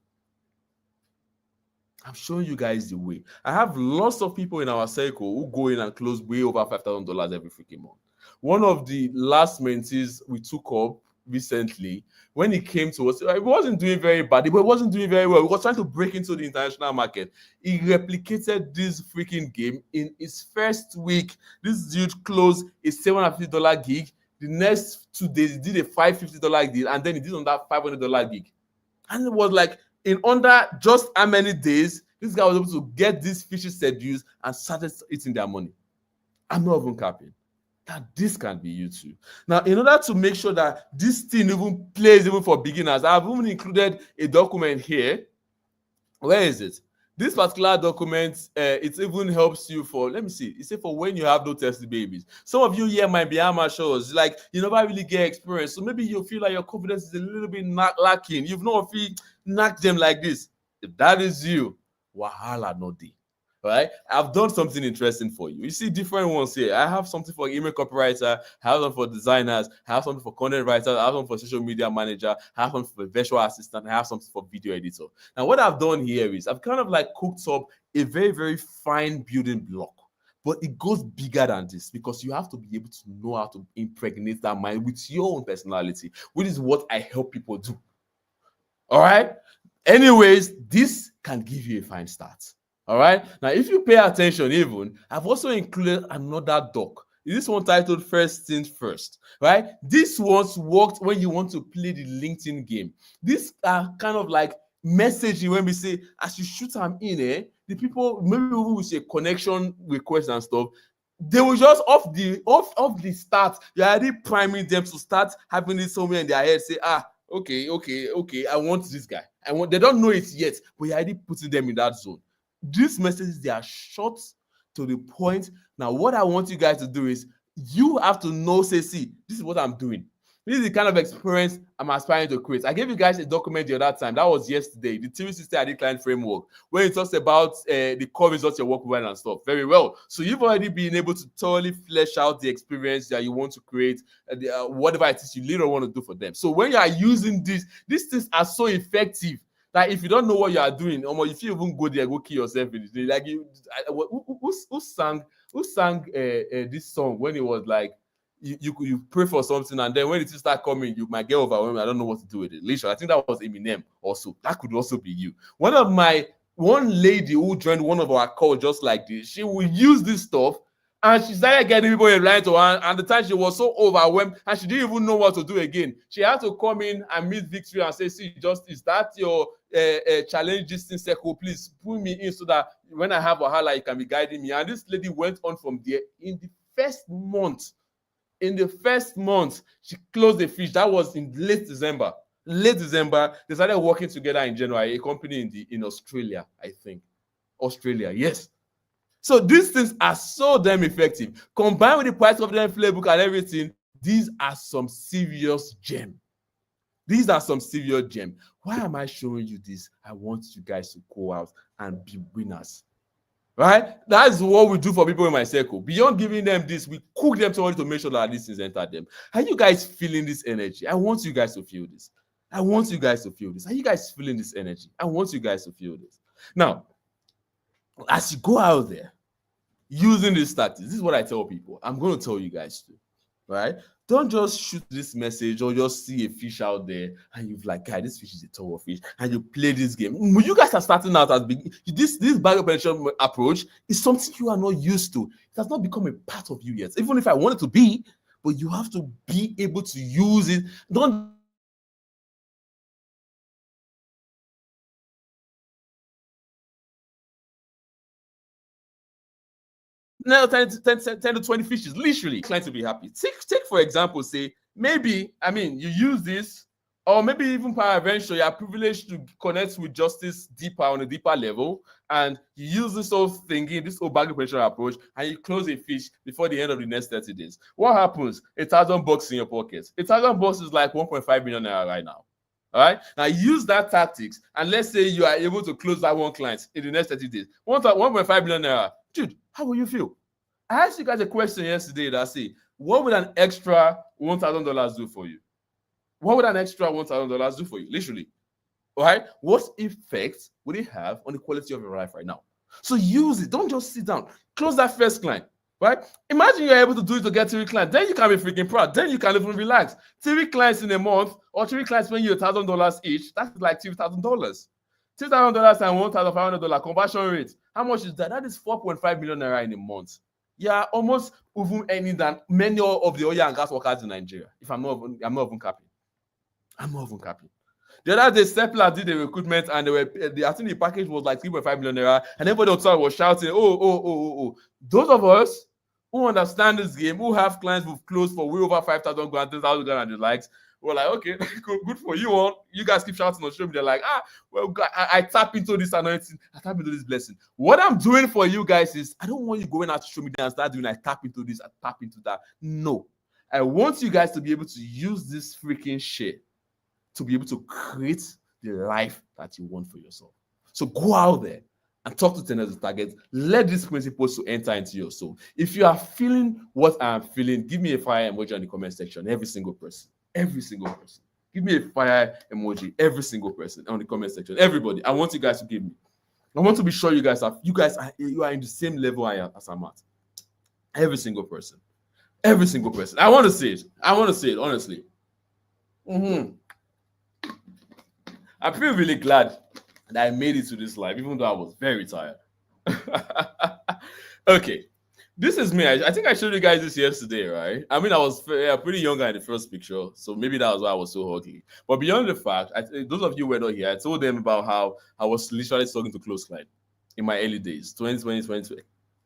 I have lots of people in our circle who go in and close way over $5,000 every freaking month. One of the last mentees we took up recently, when he came to us, it wasn't doing very badly, but it wasn't doing very well. We were trying to break into the international market. He replicated this freaking game in his first week. This dude closed a $750 gig. The next 2 days, he did a $550 deal, and then he did on that $500 gig. And it was like, in under just how many days, this guy was able to get these fishes seduced and started eating their money. I'm not even capping. That this can be you too. Now, in order to make sure that this thing even plays even for beginners, I've even included a document here. Where is it? This particular document, it even helps you for, let me see, it says for when you have no tested babies. Some of you here might be amateurs, like you never really get experience. So maybe you feel like your confidence is a little bit lacking. You've not knocked them like this. If that is you, wahala no dey. Right? I've done something interesting for you. You see different ones here. I have something for email copywriter, I have something for designers, I have something for content writers, I have something for social media manager, I have something for virtual assistant, I have something for video editor. Now, what I've done here is I've kind of like cooked up a very, very fine building block. But it goes bigger than this because you have to be able to know how to impregnate that mind with your own personality, which is what I help people do. All right? Anyways, this can give you a fine start. All right. Now, if you pay attention, even I've also included another doc. This one titled First Things First. Right. This one's worked when you want to play the LinkedIn game. These are kind of like messaging when we say, as you shoot them in, the people maybe we say connection requests and stuff. They will just off the start. You're already priming them to start having it somewhere in their head. Say, okay. I want this guy. They don't know it yet, but you're already putting them in that zone. These messages, they are short to the point. Now, what I want you guys to do is you have to know, say, see, this is what I'm doing. This is the kind of experience I'm aspiring to create. I gave you guys a document the other time. That was yesterday. The 360 client framework, where it talks about the core results your work with and stuff. Very well. So you've already been able to totally flesh out the experience that you want to create, whatever it is you later want to do for them. So when you are using these things are so effective. Like if you don't know what you are doing, or if you even go there, go kill yourself in it. Like who sang this song when it was like you pray for something and then when it start coming, you might get overwhelmed. I don't know what to do with it. Literally, I think that was Eminem. Also, that could also be you. One lady who joined one of our calls just like this, she will use this stuff. And she started getting people in line to her, and the time she was so overwhelmed, and she didn't even know what to do again. She had to come in and meet Victory and say, see, Justice, that's your challenge this thing circle. Please put me in so that when I have a highlight, you can be guiding me. And this lady went on from there. In the first month, she closed the fish. That was in late December. They started working together in January, a company in Australia, I think. Australia, yes. So these things are so damn effective. Combined with the price of the playbook and everything, these are some serious gems. Why am I showing you this? I want you guys to go out and be winners. Right? That's what we do for people in my circle. Beyond giving them this, we cook them to make sure that these things enter them. Are you guys feeling this energy? I want you guys to feel this. Are you guys feeling this energy? I want you guys to feel this. Now, as you go out there, using these tactics, this is what I tell people. I'm going to tell you guys too. right? Don't just shoot this message or just see a fish out there and you're like, guy, this fish is a tall fish, and you play this game. When you guys are starting out as big, this barrier penetration approach is something you are not used to. It has not become a part of you yet. Even if I want it to be, but you have to be able to use it. Don't just sit down, close that first client, and then you start thinking about how you're going to close the next 10 to 20 fishes, literally. Client to be happy. Take for example, say maybe, I mean, you use this, or maybe even peradventure, you are privileged to connect with justice deeper on a deeper level, and you use this whole thinking, this whole bargain pressure approach, and you close a fish before the end of the next 30 days. What happens? $1,000 in your pocket. $1,000 is like 1.5 million naira right now. All right. Now use that tactics, and let's say you are able to close that one client in the next 30 days. 1.5 million naira. Dude, how will you feel? I asked you guys a question yesterday that say, what would an extra $1,000 do for you? What would an extra $1,000 do for you? Literally. All right. What effect would it have on the quality of your life right now? So use it. Don't just sit down. Close that first client. Right? Imagine you're able to do it to get 3 clients. Then you can be freaking proud. Then you can even relax. 3 clients in a month, or 3 clients paying you $1,000 each. That's like $3,000. $2,000 and $1,500 conversion rate. How much is that? That is 4.5 million naira in a month. Yeah, almost even earning than many of the oil and gas workers in Nigeria. If I'm not even capping. I'm not even capping. The other day, Stepler did the recruitment, and I think the package was like 3.5 million naira, and everybody on top was shouting, oh. Those of us who understand this game, who have clients who've closed for way over 5,000 grand, 10,000 grand, and the likes, we're like, okay, good for you all. You guys keep shouting on show me. They're like, well, I tap into this anointing. I tap into this blessing. What I'm doing for you guys is, I don't want you going out to show me and start doing, I tap into this, I tap into that. No. I want you guys to be able to use this freaking shit to be able to create the life that you want for yourself. So go out there and talk to tenants targets. Let these principles to enter into your soul. If you are feeling what I'm feeling, give me a fire emoji in the comment section. Every single person. Give me a fire emoji. Every single person on the comment section. Everybody. I want you guys to give me. I want to be sure you guys are in the same level as I'm at. Every single person. I want to say it. Honestly. I feel really glad that I made it to this live, even though I was very tired. Okay, this is me. I think I showed you guys this yesterday, right? I mean, I was pretty younger in the first picture, so maybe that was why I was so ugly. But beyond the fact, those of you who were not here, I told them about how I was literally talking to close client in my early days, 2020,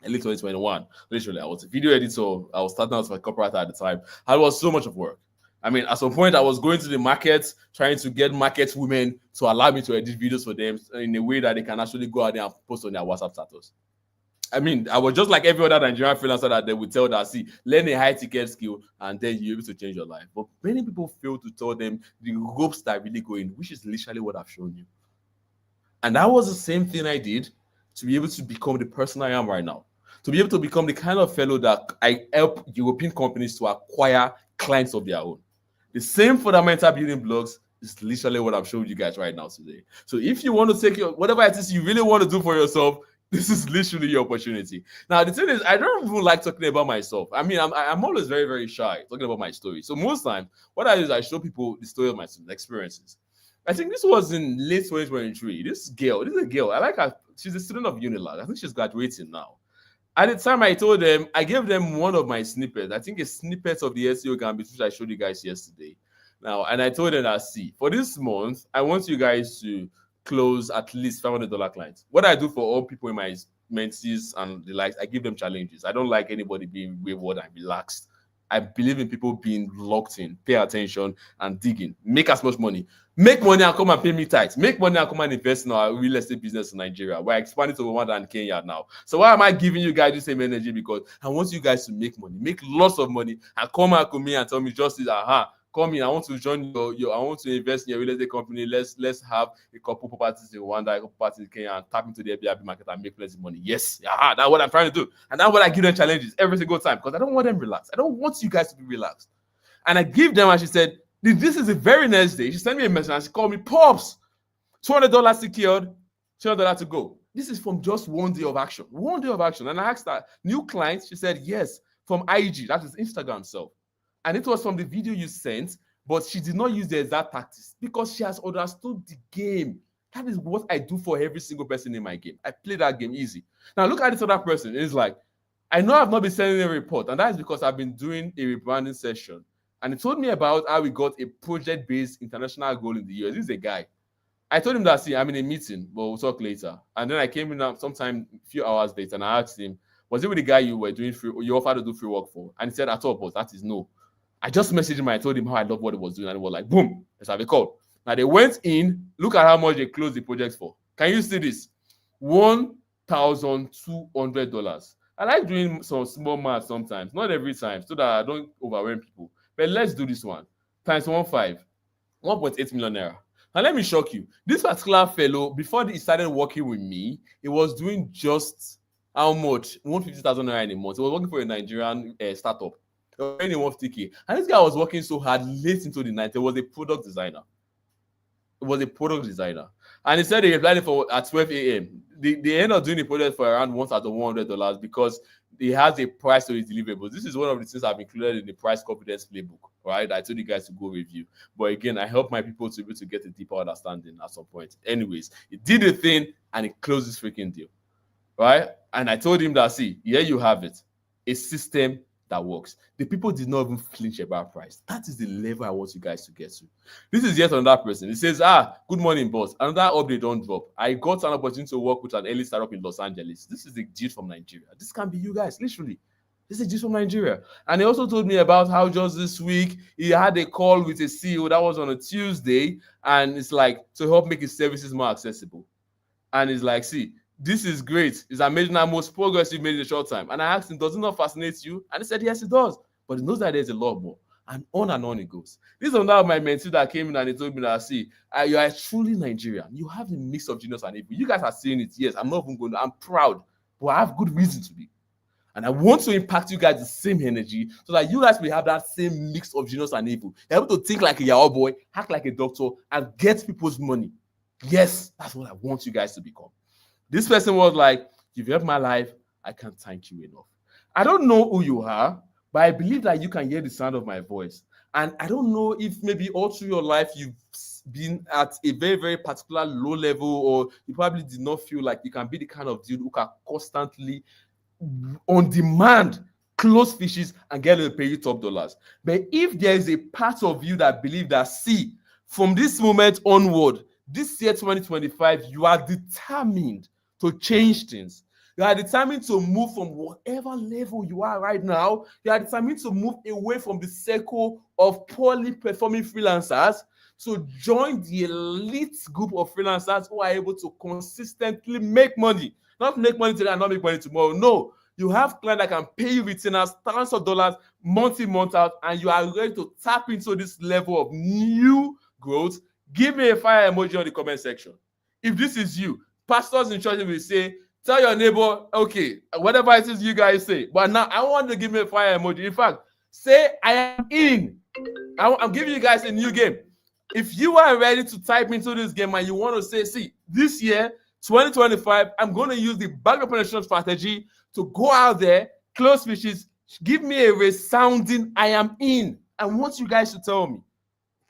early 2021. Literally, I was a video editor. I was starting out as a corporate at the time. I was so much of work. I mean, at some point, I was going to the market, trying to get market women to allow me to edit videos for them in a way that they can actually go out there and post on their WhatsApp status. I mean, I was just like every other Nigerian freelancer that they would tell that, see, learn a high-ticket skill, and then you're able to change your life. But many people fail to tell them the ropes that really go in, which is literally what I've shown you. And that was the same thing I did to be able to become the person I am right now. To be able to become the kind of fellow that I help European companies to acquire clients of their own. The same fundamental building blocks is literally what I'm showing you guys right now today. So if you want to take whatever it is you really want to do for yourself, this is literally your opportunity. Now, the thing is, I don't even like talking about myself. I mean, I'm always very, very shy talking about my story. So most time, what I do is I show people the story of my experiences. I think this was in late 2023. This is a girl. I like her. She's a student of Unilag. I think she's graduating now. At the time, I gave them one of my snippets. I think a snippet of the SEO Gambit, which I showed you guys yesterday. Now, and I told them that, see, for this month, I want you guys to close at least $500 clients. What I do for all people in my mentees and the likes, I give them challenges. I don't like anybody being wayward and relaxed. I believe in people being locked in, pay attention and digging, make as much money. Make money and come and pay me tight. Make money and come and invest in our real estate business in Nigeria. We're expanding to Rwanda and Kenya now. So why am I giving you guys the same energy? Because I want you guys to make money, make lots of money, and come back to me and tell me, Justice, come in. I want to join your I want to invest in your real estate company. Let's have a couple properties in Rwanda, a couple properties in Kenya, and tap into the Airbnb market and make plenty of money. Yes, that's what I'm trying to do. And that's what I give them challenges every single time, because I don't want them relaxed. I don't want you guys to be relaxed. And I give them, and she said, this is the very next day. She sent me a message and she called me, Pops, $200 secured, $200 to go. This is from just 1 day of action. 1 day of action. And I asked her, new clients? She said, yes, from IG, that is Instagram self. And it was from the video you sent, but she did not use the exact tactics because she has understood the game. That is what I do for every single person in my game. I play that game easy. Now look at this other person. It's like, I know I've not been sending a report, and that is because I've been doing a rebranding session. And he told me about how we got a project-based international goal in the US. This is a guy. I told him that, see, I'm in a meeting, but we'll talk later. And then I came in sometime a few hours later, and I asked him, was it with the guy you were doing you offered to do free work for? And he said, at all, but that is no. I just messaged him and I told him how I love what he was doing, and he was like, boom, let's have a call. Now they went in, look at how much they closed the project for. Can you see this? $1,200. I like doing some small math sometimes, not every time, so that I don't overwhelm people. But let's do this one. Times 1.5, 1.8 million naira. And let me shock you. This particular fellow, before he started working with me, he was doing just how much? 150,000 naira in a month. He was working for a Nigerian startup. He was earning 150K. And this guy was working so hard late into the night. He was a product designer. And he said he applied it for at 12 a.m. They end up doing the project for around $1,100 because he has a price to his deliverables. This is one of the things I've included in the price confidence playbook, right? I told you guys to go review. But again, I help my people to be able to get a deeper understanding at some point. Anyways, he did the thing and he closed this freaking deal, right? And I told him that, see, here you have it. A system that works. The people did not even flinch about price. That is the level I want you guys to get to. This is yet another person. He says, good morning, boss. Another update don't drop. I got an opportunity to work with an early startup in Los Angeles. This is a dude from Nigeria. This can be you guys, literally. This is a dude from Nigeria. And he also told me about how just this week he had a call with a CEO that was on a Tuesday, and it's like to help make his services more accessible. And he's like, see, this is great. It's amazing how most progress you've made in a short time. And I asked him, does it not fascinate you? And he said, yes, it does. But he knows that there's a lot more. And on it goes. This is another of my mentee that came in and he told me that, see, you are truly Nigerian. You have a mix of genius and evil. You guys are seeing it. Yes, I'm not even going to. I'm proud. But I have good reason to be. And I want to impact you guys the same energy so that you guys will have that same mix of genius and evil. You're able to think like a Yahoo boy, act like a doctor, and get people's money. Yes, that's what I want you guys to become. This person was like, you've helped my life. I can't thank you enough. I don't know who you are, but I believe that you can hear the sound of my voice. And I don't know if maybe all through your life you've been at a very, very particular low level, or you probably did not feel like you can be the kind of dude who can constantly, on demand, close fishes and get to pay you top dollars. But if there is a part of you that believe that, see, from this moment onward, this year 2025, you are determined to change things. You are determined to move from whatever level you are right now. You are determined to move away from the circle of poorly performing freelancers. So join the elite group of freelancers who are able to consistently make money. Not make money today and not make money tomorrow. No. You have clients that can pay you retainers, thousands of dollars, month in, month out, and you are ready to tap into this level of new growth. Give me a fire emoji on the comment section. If this is you, pastors in church will say, tell your neighbor, okay, whatever it is you guys say. But now I want to give me a fire emoji. In fact, say I am in. I'm giving you guys a new game. If you are ready to type into this game and you want to say, see, this year, 2025, I'm going to use the backup penetration strategy to go out there, close fishes, give me a resounding I am in. I want you guys to tell me.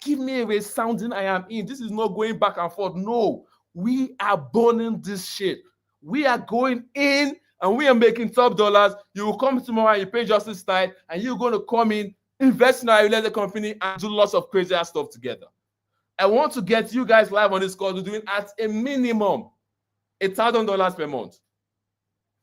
Give me a resounding I am in. This is not going back and forth. No, we are burning this shit. We are going in and we are making top dollars. You will come tomorrow and you pay justice tithe and you're going to come in, invest in our related company and do lots of crazy ass stuff together. I want to get you guys live on this call. We're doing at a minimum $1,000 per month.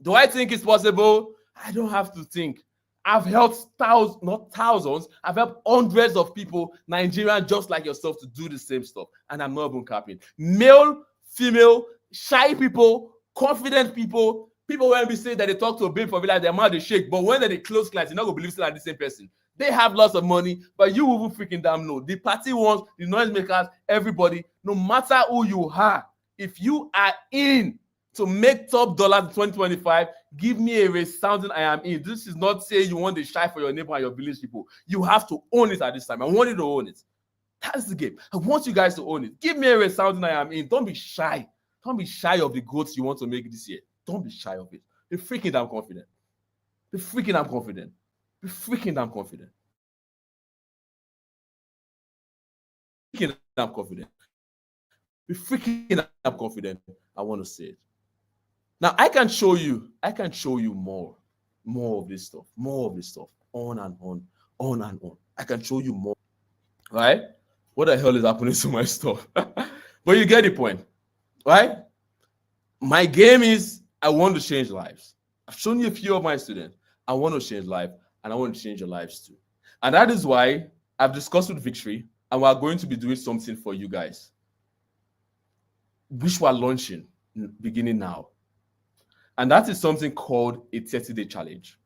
Do I think it's possible? I don't have to think. I've helped thousands, not thousands, I've helped hundreds of people, Nigerians just like yourself, to do the same stuff. And I'm not even capping. Male, female, shy people, confident people, people when we say that they talk to a babe for real life, their mouth they shake, but when they close clients, you're not going to believe still like the same person. They have lots of money, but you will freaking damn know. The party ones, the noise makers, everybody, no matter who you are, if you are in to make top dollars in 2025, give me a resounding I am in. This is not saying you want to shy for your neighbor and your village people. You have to own it at this time. I want you to own it. That's the game. I want you guys to own it. Give me a resounding I am in. Don't be shy. Don't be shy of the goals you want to make this year. Don't be shy of it. Be freaking damn confident. Be freaking damn confident. Be freaking damn confident. I'm confident. Be freaking I'm confident. I want to say it. Now I can show you more of this stuff, on and on and on. I can show you more. Right? What the hell is happening to my stuff? But you get the point, right? My game is I want to change lives. I've shown you a few of my students. I want to change life, and I want to change your lives too. And that is why I've discussed with Victory, and we're going to be doing something for you guys, which we're launching beginning now. And that is something called a 30-day challenge.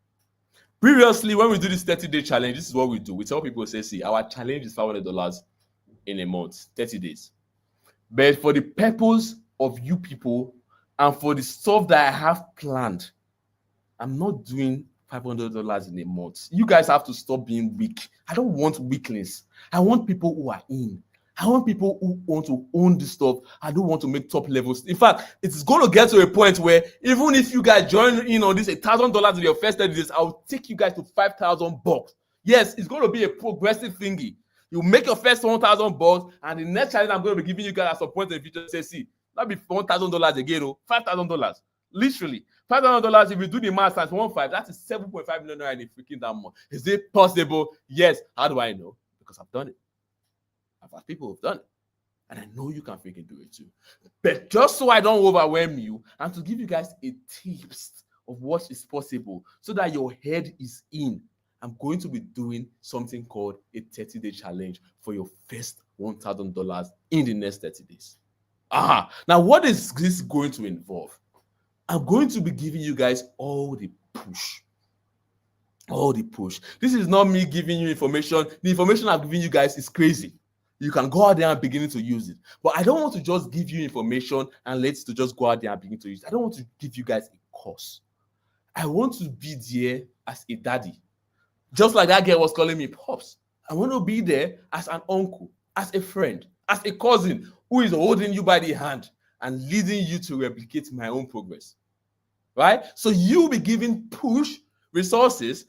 Previously, when we do this 30-day challenge, this is what we do. We tell people, say, see, our challenge is $500 in a month, 30 days. But for the purpose of you people and for the stuff that I have planned, I'm not doing $500 in a month. You guys have to stop being weak. I don't want weaklings. I want people who are in. I want people who want to own this stuff. I don't want to make top levels. In fact, it's going to get to a point where even if you guys join in on this $1,000 in your first 30 days, I'll take you guys to $5,000. Yes, it's going to be a progressive thingy. You make your first $1,000, and the next challenge I'm going to be giving you guys at some point in the future, say, see, that'll be $1,000 again, $5,000. Literally. $5,000, if you do the math times 1.5, that is 7.5 million naira in a freaking damn month. Is it possible? Yes. How do I know? Because I've done it. I've had people who've done it. And I know you can freaking do it too. But just so I don't overwhelm you, and to give you guys a taste of what is possible so that your head is in, I'm going to be doing something called a 30-day challenge for your first $1,000 in the next 30 days. Now, what is this going to involve? I'm going to be giving you guys all the push. All the push. This is not me giving you information. The information I'm giving you guys is crazy. You can go out there and begin to use it. But I don't want to just give you information and let you just go out there and begin to use it. I don't want to give you guys a course. I want to be there as a daddy. Just like that girl was calling me Pops. I want to be there as an uncle, as a friend, as a cousin who is holding you by the hand and leading you to replicate my own progress. Right? So you'll be giving push, resources,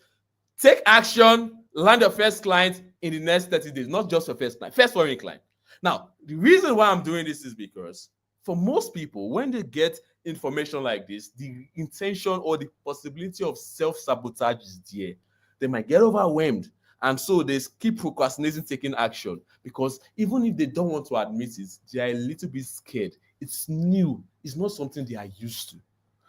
take action, land your first client in the next 30 days, not just your first client, first foreign client. Now, the reason why I'm doing this is because for most people, when they get information like this, the intention or the possibility of self-sabotage is there. They might get overwhelmed. And so they keep procrastinating taking action because even if they don't want to admit it, they are a little bit scared. It's new. It's not something they are used to.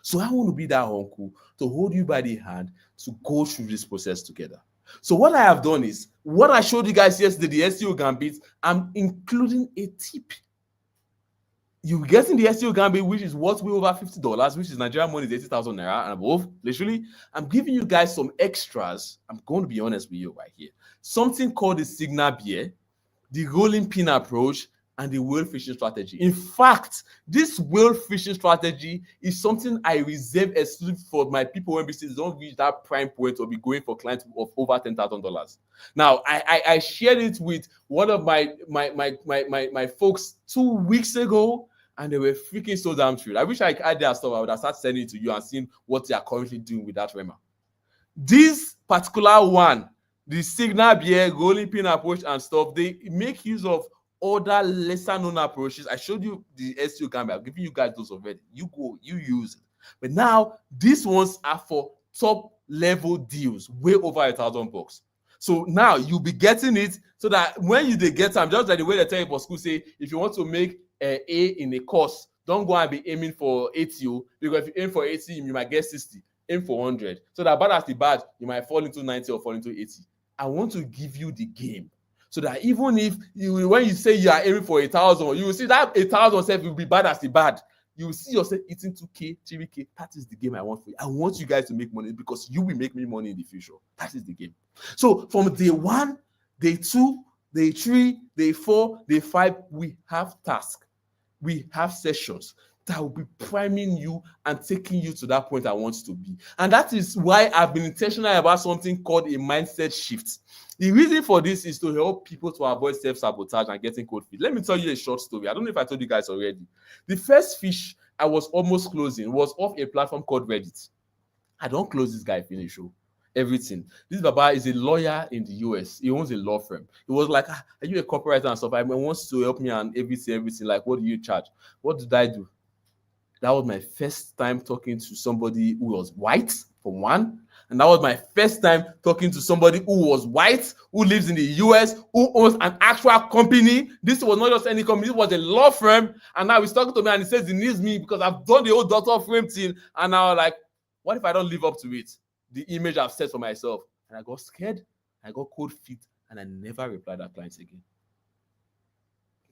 So I want to be that uncle to hold you by the hand to go through this process together. So what I have done is, what I showed you guys yesterday, the SEO Gambit, I'm including a tip. You're getting the SEO Gambit, which is worth way over $50, which is Nigerian money, 80,000 naira and above, literally. I'm giving you guys some extras. I'm going to be honest with you right here. Something called the Signal Beer, the rolling pin approach, and the whale fishing strategy. In fact, this whale fishing strategy is something I reserve exclusively for my people when businesses don't reach that prime point or be going for clients of over $10,000. Now, I shared it with one of my folks 2 weeks ago, and they were freaking so damn thrilled. I wish I had their stuff. I would have started sending it to you and seeing what they are currently doing with that Rema. This particular one, the Signal Beer, rolling pin approach and stuff, they make use of other lesser known approaches. I showed you the SEO Gambit. I'm giving you guys those already. You go, you use it. But now these ones are for top level deals, way over $1,000. So now you'll be getting it so that when you get them, just like the way they tell you for school, say if you want to make A in a course, don't go and be aiming for 80, because if you aim for 80, you might get 60. Aim for 100. So that bad as the bad, you might fall into 90 or fall into 80. I want to give you the game. So that even if when you say you are aiming for 1,000, you will see that 1,000 self will be bad as the bad. You will see yourself eating 2K, 3K. That is the game I want for you. I want you guys to make money because you will make me money in the future. That is the game. So from day 1, day 2, day 3, day 4, day 5, we have tasks. We have sessions that will be priming you and taking you to that point I want you to be. And that is why I've been intentional about something called a mindset shift. The reason for this is to help people to avoid self-sabotage and getting cold feet. Let me tell you a short story. I don't know if I told you guys already. The first fish I was almost closing was off a platform called Reddit. I don't close this guy finish. everything. This Baba is a lawyer in the US. He owns a law firm. He was like, are you a copywriter and stuff? I wants to help me and everything. Like, what do you charge? What did I do? That was my first time talking to somebody who was white, for one. And that was my first time talking to somebody who was white, who lives in the US, who owns an actual company. This was not just any company, this was a law firm. And now he's talking to me and he says he needs me because I've done the whole doctor frame thing. And now, like, what if I don't live up to it? The image I've set for myself. And I got scared, I got cold feet, and I never replied to clients again.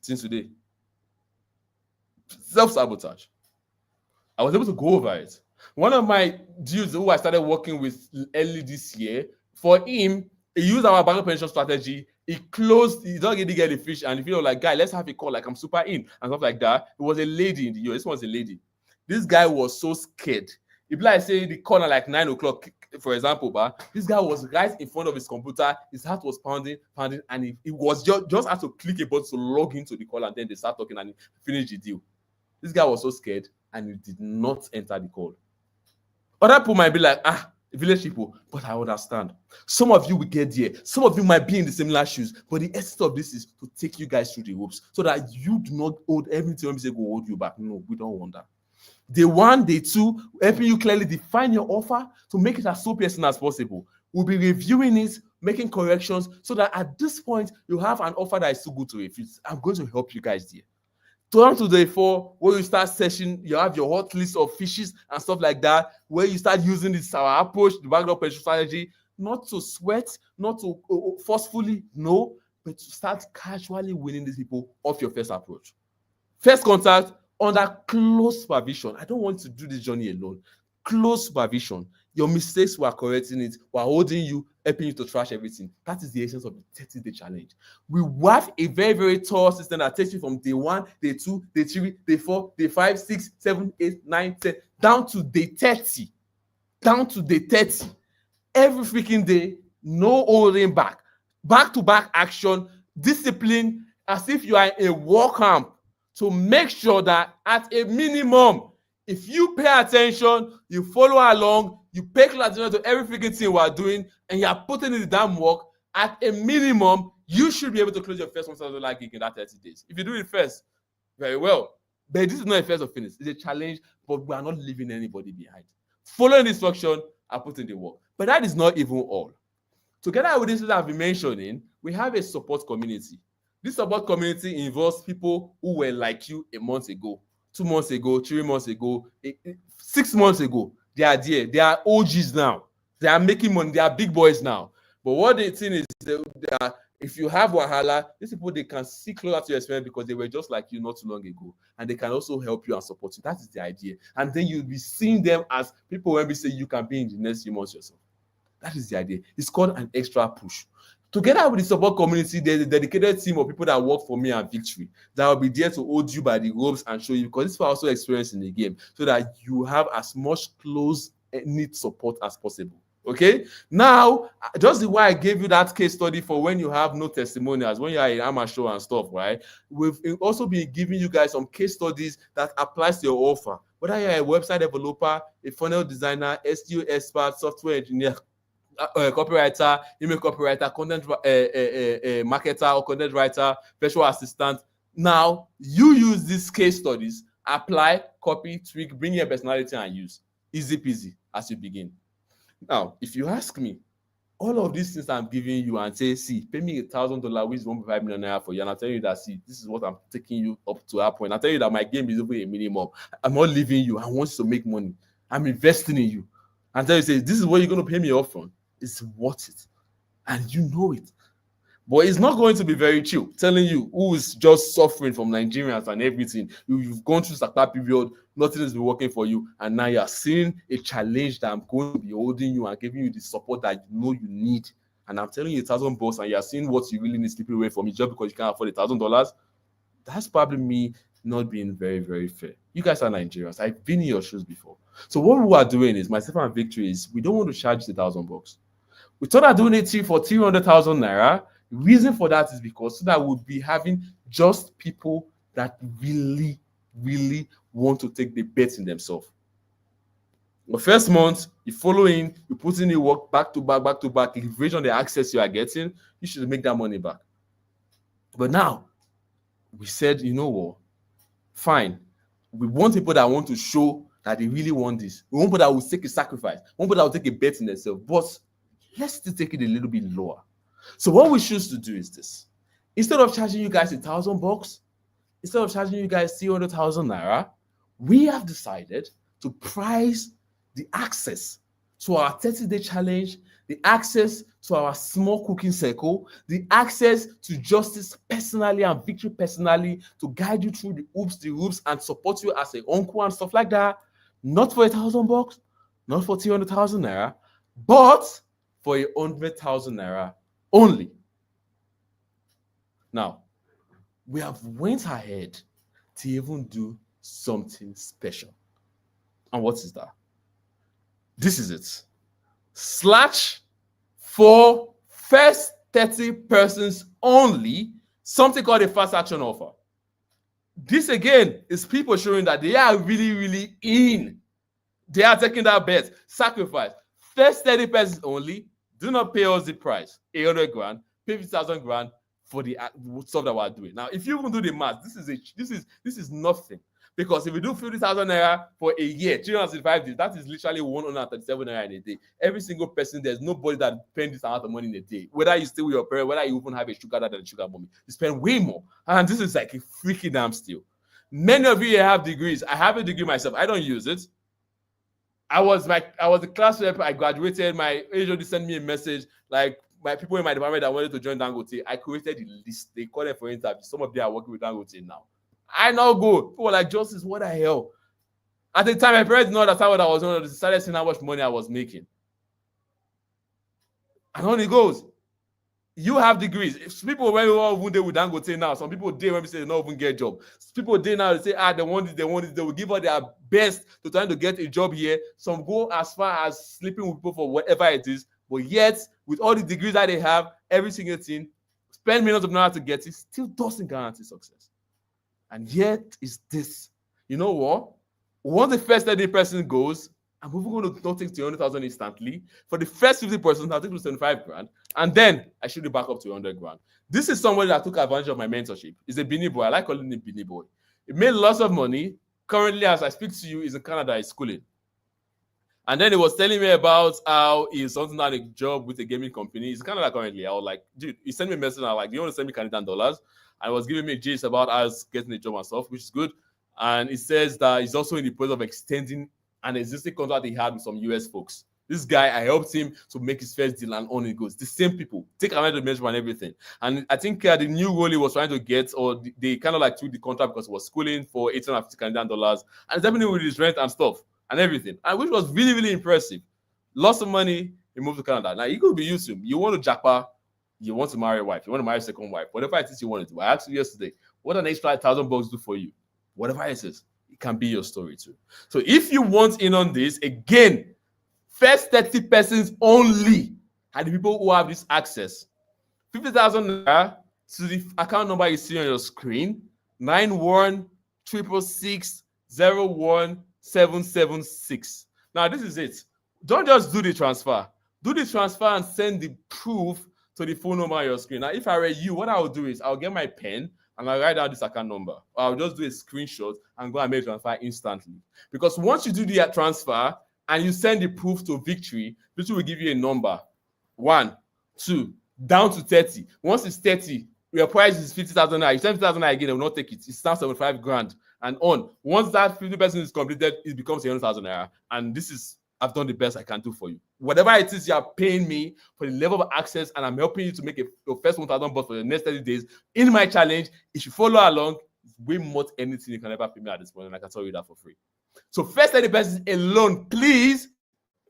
Since today. Self-sabotage. I was able to go over it. One of my dudes who I started working with early this year, for him, he used our backup pension strategy. He closed, he don't get the fish, and if you know, like, guy, let's have a call, like, I'm super in, and stuff like that. It was a lady in the US. This was a lady. This guy was so scared. If like say the corner like 9 o'clock, for example, but this guy was right in front of his computer, his heart was pounding, and he was just had to click a button to log into the call, and then they start talking and he finished the deal. This guy was so scared and he did not enter the call. Other people might be like, village people, but I understand. Some of you will get there. Some of you might be in the similar shoes, but the essence of this is to take you guys through the ropes so that you do not hold everything when we say go hold you back. No, we don't want that. Day one, day two, helping you clearly define your offer to make it as so personal as possible. We'll be reviewing it, making corrections so that at this point, you have an offer that is too good to refuse. I'm going to help you guys there. Turn to day 4, where you start session, you have your hot list of fishes and stuff like that, where you start using this our approach, the backdoor pension strategy, not to sweat, not to forcefully, no, but to start casually winning these people off your first approach. First contact, under close supervision. I don't want to do this journey alone. Close supervision. Your mistakes, we're correcting it, we're holding you, helping you to trash everything. That is the essence of the 30-day challenge. We have a very, very thorough system that takes you from day 1, day 2, day 3, day 4, day 5, 6, 7, 8, 9, 10, down to day 30. Down to day 30. Every freaking day, no holding back. Back-to-back action, discipline, as if you are in a war camp, to make sure that at a minimum, if you pay attention, you follow along, you pay close attention to every freaking thing we're doing, and you're putting in the damn work, at a minimum, you should be able to close your first $1,000 gig in that 30 days. If you do it first, very well. But this is not a first or finish. It's a challenge, but we are not leaving anybody behind. Following the instruction, I put in the work. But that is not even all. Together with this that I've been mentioning, we have a support community. This support community involves people who were like you a month ago, 2 months ago, 3 months ago, 6 months ago. They are there. They are OGs now. They are making money. They are big boys now. But what they think is that if you have wahala, these people, they can see closer to your experience because they were just like you not too long ago. And they can also help you and support you. That is the idea. And then you'll be seeing them as people when we say you can be in the next few months yourself. That is the idea. It's called an extra push. Together with the support community, there's a dedicated team of people that work for me and Victory that will be there to hold you by the ropes and show you, because this is also experience in the game, so that you have as much close knit support as possible. Okay, now just the way I gave you that case study for when you have no testimonials, when you are in amateur and stuff, right? We've also been giving you guys some case studies that applies to your offer, whether you're a website developer, a funnel designer, SEO expert, software engineer, copywriter, email copywriter, content marketer or content writer, virtual assistant. Now you use these case studies, apply, copy, tweak, bring your personality and use. Easy peasy as you begin. Now, if you ask me, all of these things I'm giving you and say, see, pay me $1,000, which is 1.5 million naira for you, and I tell you that, see, this is what I'm taking you up to that point. I tell you that my game is over a minimum. I'm not leaving you. I want you to make money. I'm investing in you. And tell you, say, this is what you're going to pay me off from. It's worth it, and you know it. But it's not going to be very chill. Telling you who is just suffering from Nigerians and everything. You've gone through that period, nothing has been working for you, and now you're seeing a challenge that I'm going to be holding you and giving you the support that you know you need. And I'm telling you $1,000, and you're seeing what you really need slipping away from you just because you can't afford $1,000. That's probably me not being very, very fair. You guys are Nigerians. I've been in your shoes before. So what we are doing is, myself and Victory, is we don't want to charge the $1,000. We thought of doing it for 300,000 naira. The reason for that is because so that we'll be having just people that really, really want to take the bet in themselves. The first month, you follow in, you put in the work back to back, leverage on the access you are getting, you should make that money back. But now, we said, you know what? Fine. We want people that want to show that they really want this. We want people that will take a sacrifice. We want people that will take a bet in themselves. But let's still take it a little bit lower. So what we choose to do is this. Instead of charging you guys $1,000, instead of charging you guys 300,000 naira, we have decided to price the access to our 30-day challenge, the access to our small cooking circle, the access to justice personally and victory personally, to guide you through the oops, the whoops, and support you as an uncle and stuff like that. Not for $1,000, not for 300,000 naira, but for 100,000 naira only. Now, we have went ahead to even do something special. And what is that? This is it. Slash for first 30 persons only, something called a fast action offer. This again is people showing that they are really, really in. They are taking that bet, sacrifice. First 30 persons only, do not pay us the price, 800 grand, pay 50,000 grand for the stuff that we're doing. Now, if you even do the math, this is nothing. Because if you do 50,000 naira for a year, 365 days, that is literally 137 naira in a day. Every single person, there's nobody that spends this amount of money in a day. Whether you stay with your parents, whether you even have a sugar dad and a sugar mommy, you spend way more. And this is like a freaking damn steal. Many of you have degrees. I have a degree myself. I don't use it. I was a class rep. I graduated. My HOD sent me a message like my people in my department that wanted to join Dangote. I created the list. They called it for interview. Some of them are working with Dangote now. I now go. People were like, Justice, what the hell? At the time, my parents did not understand what I was doing. They started seeing how much money I was making. And on it goes. You have degrees. If people when we all wounded with Dangote now, some people did when we say they don't even get a job. People did now they say, they want this, they want this. They will give all their best to trying to get a job here. Some go as far as sleeping with people for whatever it is. But yet, with all the degrees that they have, every single thing, spend millions of dollars to get it, still doesn't guarantee success. And yet is this. You know what? Once the first 30 person goes, I'm even going to not take 200,000 instantly. For the first 50%, I'll take to 75 grand. And then I should be back up to 100 grand. This is somebody that took advantage of my mentorship. He's a Beanie boy. I like calling him Beanie boy. He made lots of money. Currently, as I speak to you, he's in Canada. He's schooling. And then he was telling me about how he's something at a job with a gaming company. He's in Canada currently. I was like, dude, he sent me a message. I was like, do you want to send me Canadian dollars? And he was giving me gist about us getting a job and stuff, which is good. And he says that he's also in the process of extending an existing contract he had with some US folks. This guy, I helped him to make his first deal, and on it goes. The same people take advantage of the measurement and everything. And I think the new role he was trying to get, or they kind of like took the contract because he was schooling for $850 Canadian, and it's happening with his rent and stuff and everything, and which was really, really impressive. Lots of money, he moved to Canada. Now, you could be used to him. You want to jackpot, you want to marry a wife, you want to marry a second wife, whatever it is you want to do. I asked you yesterday, what an extra $1,000 do for you? Whatever it is, it can be your story too. So if you want in on this, again, first 30 persons only are the people who have this access. 50,000 naira to the account number you see on your screen, 9166601776. Now, this is it. Don't just do the transfer. Do the transfer and send the proof to the phone number on your screen. Now, if I were you, what I would do is I'll get my pen and I'll write down this account number. Or I'll just do a screenshot and go and make a transfer instantly. Because once you do the transfer and you send the proof to Victory, Victory will give you a number. 1, 2, down to 30. Once it's 30, your price is 50,000 naira. You send 50,000 naira again, they will not take it. It's now 75 grand and on. Once that 50% is completed, it becomes 100,000 naira. And this is, I've done the best I can do for you. Whatever it is you are paying me for the level of access, and I'm helping you to make your first $1,000 for the next 30 days in my challenge. If you follow along, it's way more than anything you can ever pay me at this point, and I can tell you that for free. So first 30 persons alone, please,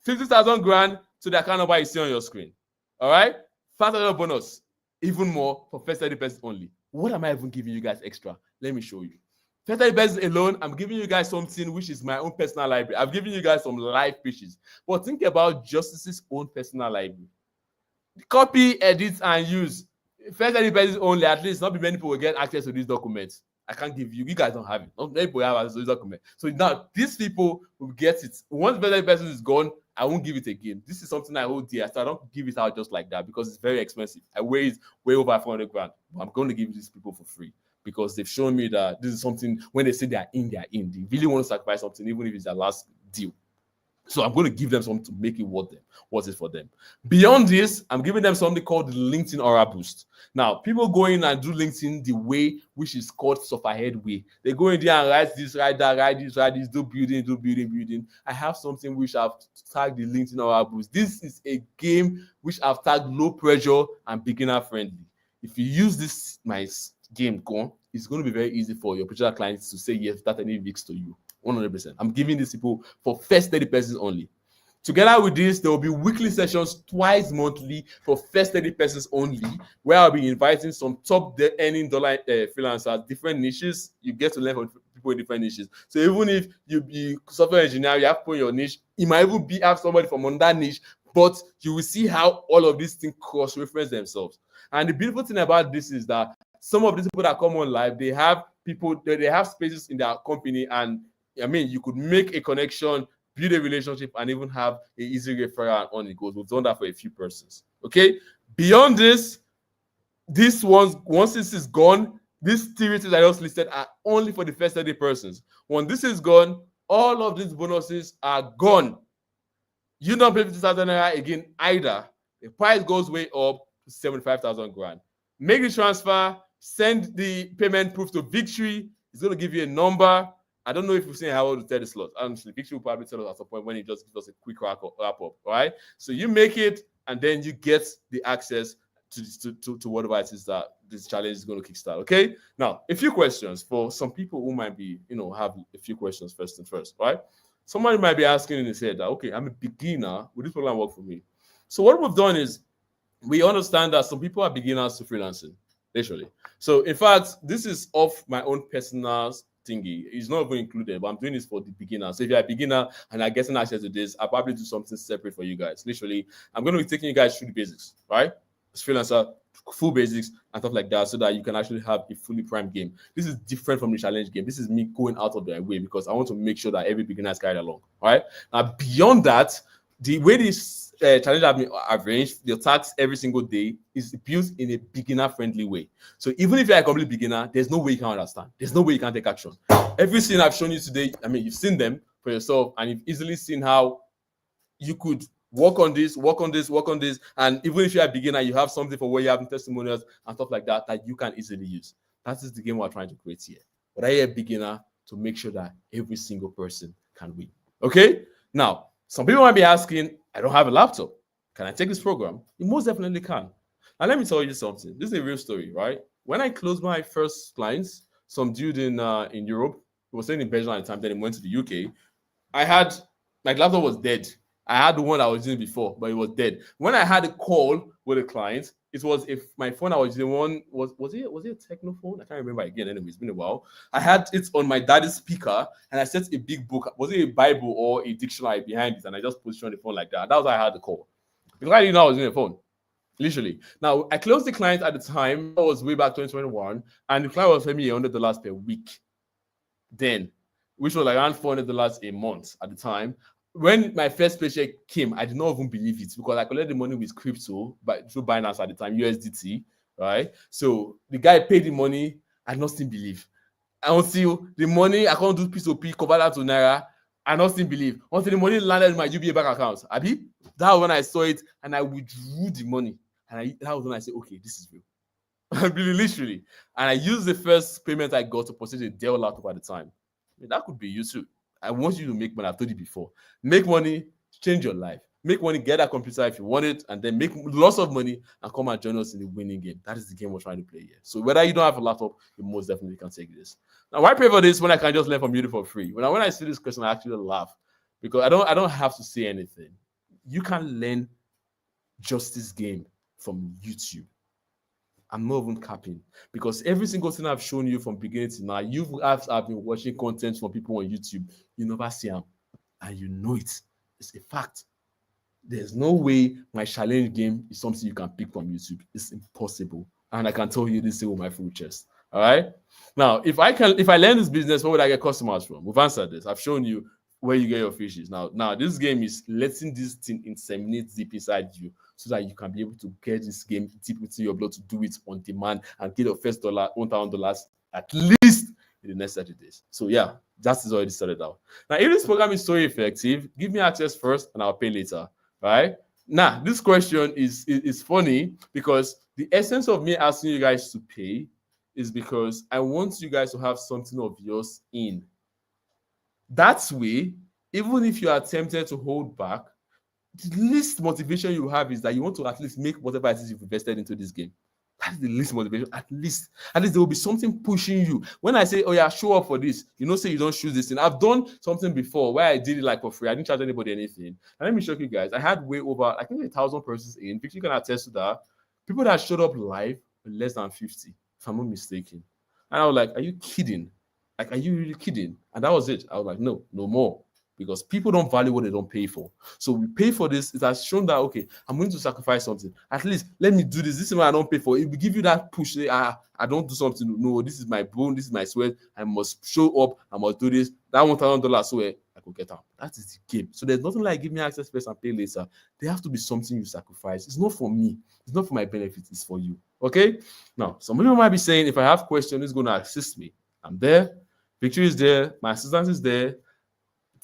50,000 grand to the account number you see on your screen. All right? $5,000 bonus, even more for first 30 persons only. What am I even giving you guys extra? Let me show you. First 30 persons alone, I'm giving you guys something which is my own personal library. I've given you guys some live pitches. But think about Justice's own personal library. Copy, edit, and use. First 30 persons only, at least not be many people will get access to these documents. I can't give you. You guys don't have it. Not everybody have access to user comment. So now these people will get it. Once the person is gone, I won't give it again. This is something I hold dear, so I don't give it out just like that because it's very expensive. I weigh it way over 400 grand. But I'm going to give these people for free because they've shown me that this is something. When they say they are in, they really want to sacrifice something, even if it's their last deal. So I'm going to give them something to make it worth it for them. Beyond this, I'm giving them something called the LinkedIn Aura Boost. Now, people go in and do LinkedIn the way which is called suffer-head way. They go in there and write this, write that, write this, do building. I have something which I've tagged the LinkedIn Aura Boost. This is a game which I've tagged low pressure and beginner friendly. If you use this my game, it's going to be very easy for your potential clients to say yes without any risks to you. 100%. I'm giving these people for first 30 persons only. Together with this, there will be weekly sessions twice monthly for first 30 persons only, where I'll be inviting some top earning dollar freelancers, different niches. You get to learn from people in different niches. So even if you be software engineer, you have to put your niche. It might even have somebody from under niche, but you will see how all of these things cross-reference themselves. And the beautiful thing about this is that some of these people that come on live, they have spaces in their company, and I mean, you could make a connection, build a relationship, and even have an easy referral, and on it goes. We've done that for a few persons. Okay. Beyond this, once this is gone, these activities I just listed are only for the first 30 persons. When this is gone, all of these bonuses are gone. You don't pay 50,000 naira again either. The price goes way up to 75,000 grand. Make the transfer, send the payment proof to Victory. It's going to give you a number. I don't know if you've seen how to tell the slot. Honestly, Victory will probably tell us at some point when he just gives us a quick wrap up. All right. So you make it, and then you get the access to whatever it is that this challenge is going to kickstart. Okay. Now, a few questions for some people who might be, have a few questions first. Right. Somebody might be asking in his head that, okay, I'm a beginner. Will this program work for me? So what we've done is we understand that some people are beginners to freelancing, literally. So in fact, this is off my own personal thingy. It's not even included, but I'm doing this for the beginners. So if you're a beginner and are getting access to this, I'll probably do something separate for you guys. Literally, I'm going to be taking you guys through the basics, right? It's freelancer, full basics and stuff like that, so that you can actually have a fully primed game. This is different from the challenge game. This is me going out of their way because I want to make sure that every beginner is carried along. All right. Now, beyond that, the way this challenge have been arranged, your tasks every single day is built in a beginner-friendly way. So even if you're a complete beginner, there's no way you can understand. There's no way you can take action. Everything I've shown you today, I mean, you've seen them for yourself, and you've easily seen how you could work on this. And even if you're a beginner, you have something for where you have testimonials and stuff like that you can easily use. That is the game we're trying to create here. But I am a beginner to make sure that every single person can win. Okay? Now, some people might be asking, I don't have a laptop. Can I take this program? You most definitely can. Now, let me tell you something. This is a real story, right? When I closed my first clients, some dude in Europe, he was staying in Belgium at the time, then he went to the UK. My laptop was dead. I had the one I was using before, but it was dead. When I had a call with a client, it was my phone I was using was it a Techno phone? I can't remember again. Anyway, it's been a while. I had it on my daddy's speaker, and I set a big book. Was it a Bible or a dictionary behind it? And I just positioned the phone like that. That was how I had the call. Because I didn't know I was using a phone. Literally. Now, I closed the client at the time. That was way back 2021, and the client was paying me $100 per week. Then, which was like around $400 a month at the time. When my first paycheck came, I did not even believe it because I collected the money with crypto through Binance at the time, USDT, right? So the guy paid the money, I did not still believe. Until the money, I can't do P2P, convert that to Naira, I not still believe. Until the money landed in my UBA bank account. Abi, that was when I saw it and I withdrew the money. And that was when I said, okay, this is real. Literally. And I used the first payment I got to purchase a Dell laptop at the time. I mean, that could be you too. I want you to make money. I've told you before. Make money, change your life. Make money, get a computer if you want it, and then make lots of money and come and join us in the winning game. That is the game we're trying to play here. So whether you don't have a laptop, you most definitely can take this. Now, why pay for this when I can just learn from you for free? When I see this question, I actually laugh because I don't have to say anything. You can learn just this game from YouTube. I'm not even capping because every single thing I've shown you from beginning to now, I've been watching content from people on YouTube. You never see them, and you know it. It's a fact. There's no way my challenge game is something you can pick from YouTube. It's impossible, and I can tell you this with my full chest. All right. Now, if I learn this business, where would I get customers from? We've answered this. I've shown you where you get your fishes. Now this game is letting this thing inseminate deep inside you so that you can be able to get this game deep within your blood to do it on demand and get your first $1,000 at least in the next 30 days. So yeah, that is already started out. Now, if this program is so effective, give me access first and I'll pay later. Right? Now, this question is funny because the essence of me asking you guys to pay is because I want you guys to have something of yours in. That way, even if you are tempted to hold back, the least motivation you have is that you want to at least make whatever it is you've invested into this game. That is the least motivation. At least there will be something pushing you. When I say, oh yeah, show up for this, say you don't choose this thing. I've done something before where I did it like for free. I didn't charge anybody anything. And let me show you guys. I had way over, I think 1,000 persons in. Victor can attest to that. People that showed up live were less than 50, if I'm not mistaken. And I was like, are you kidding? Like, are you really kidding? And that was it. I was like, no more. Because people don't value what they don't pay for. So we pay for this. It has shown that, okay, I'm going to sacrifice something. At least let me do this. This is what I don't pay for. It will give you that push. I don't do something. No, this is my bone. This is my sweat. I must show up. I must do this. That $1,000 so I could get out. That is the game. So there's nothing like give me access first and pay later. There has to be something you sacrifice. It's not for me. It's not for my benefit. It's for you. Okay? Now, some people might be saying, if I have questions, it's going to assist me. I'm there. Victory is there. My assistance is there.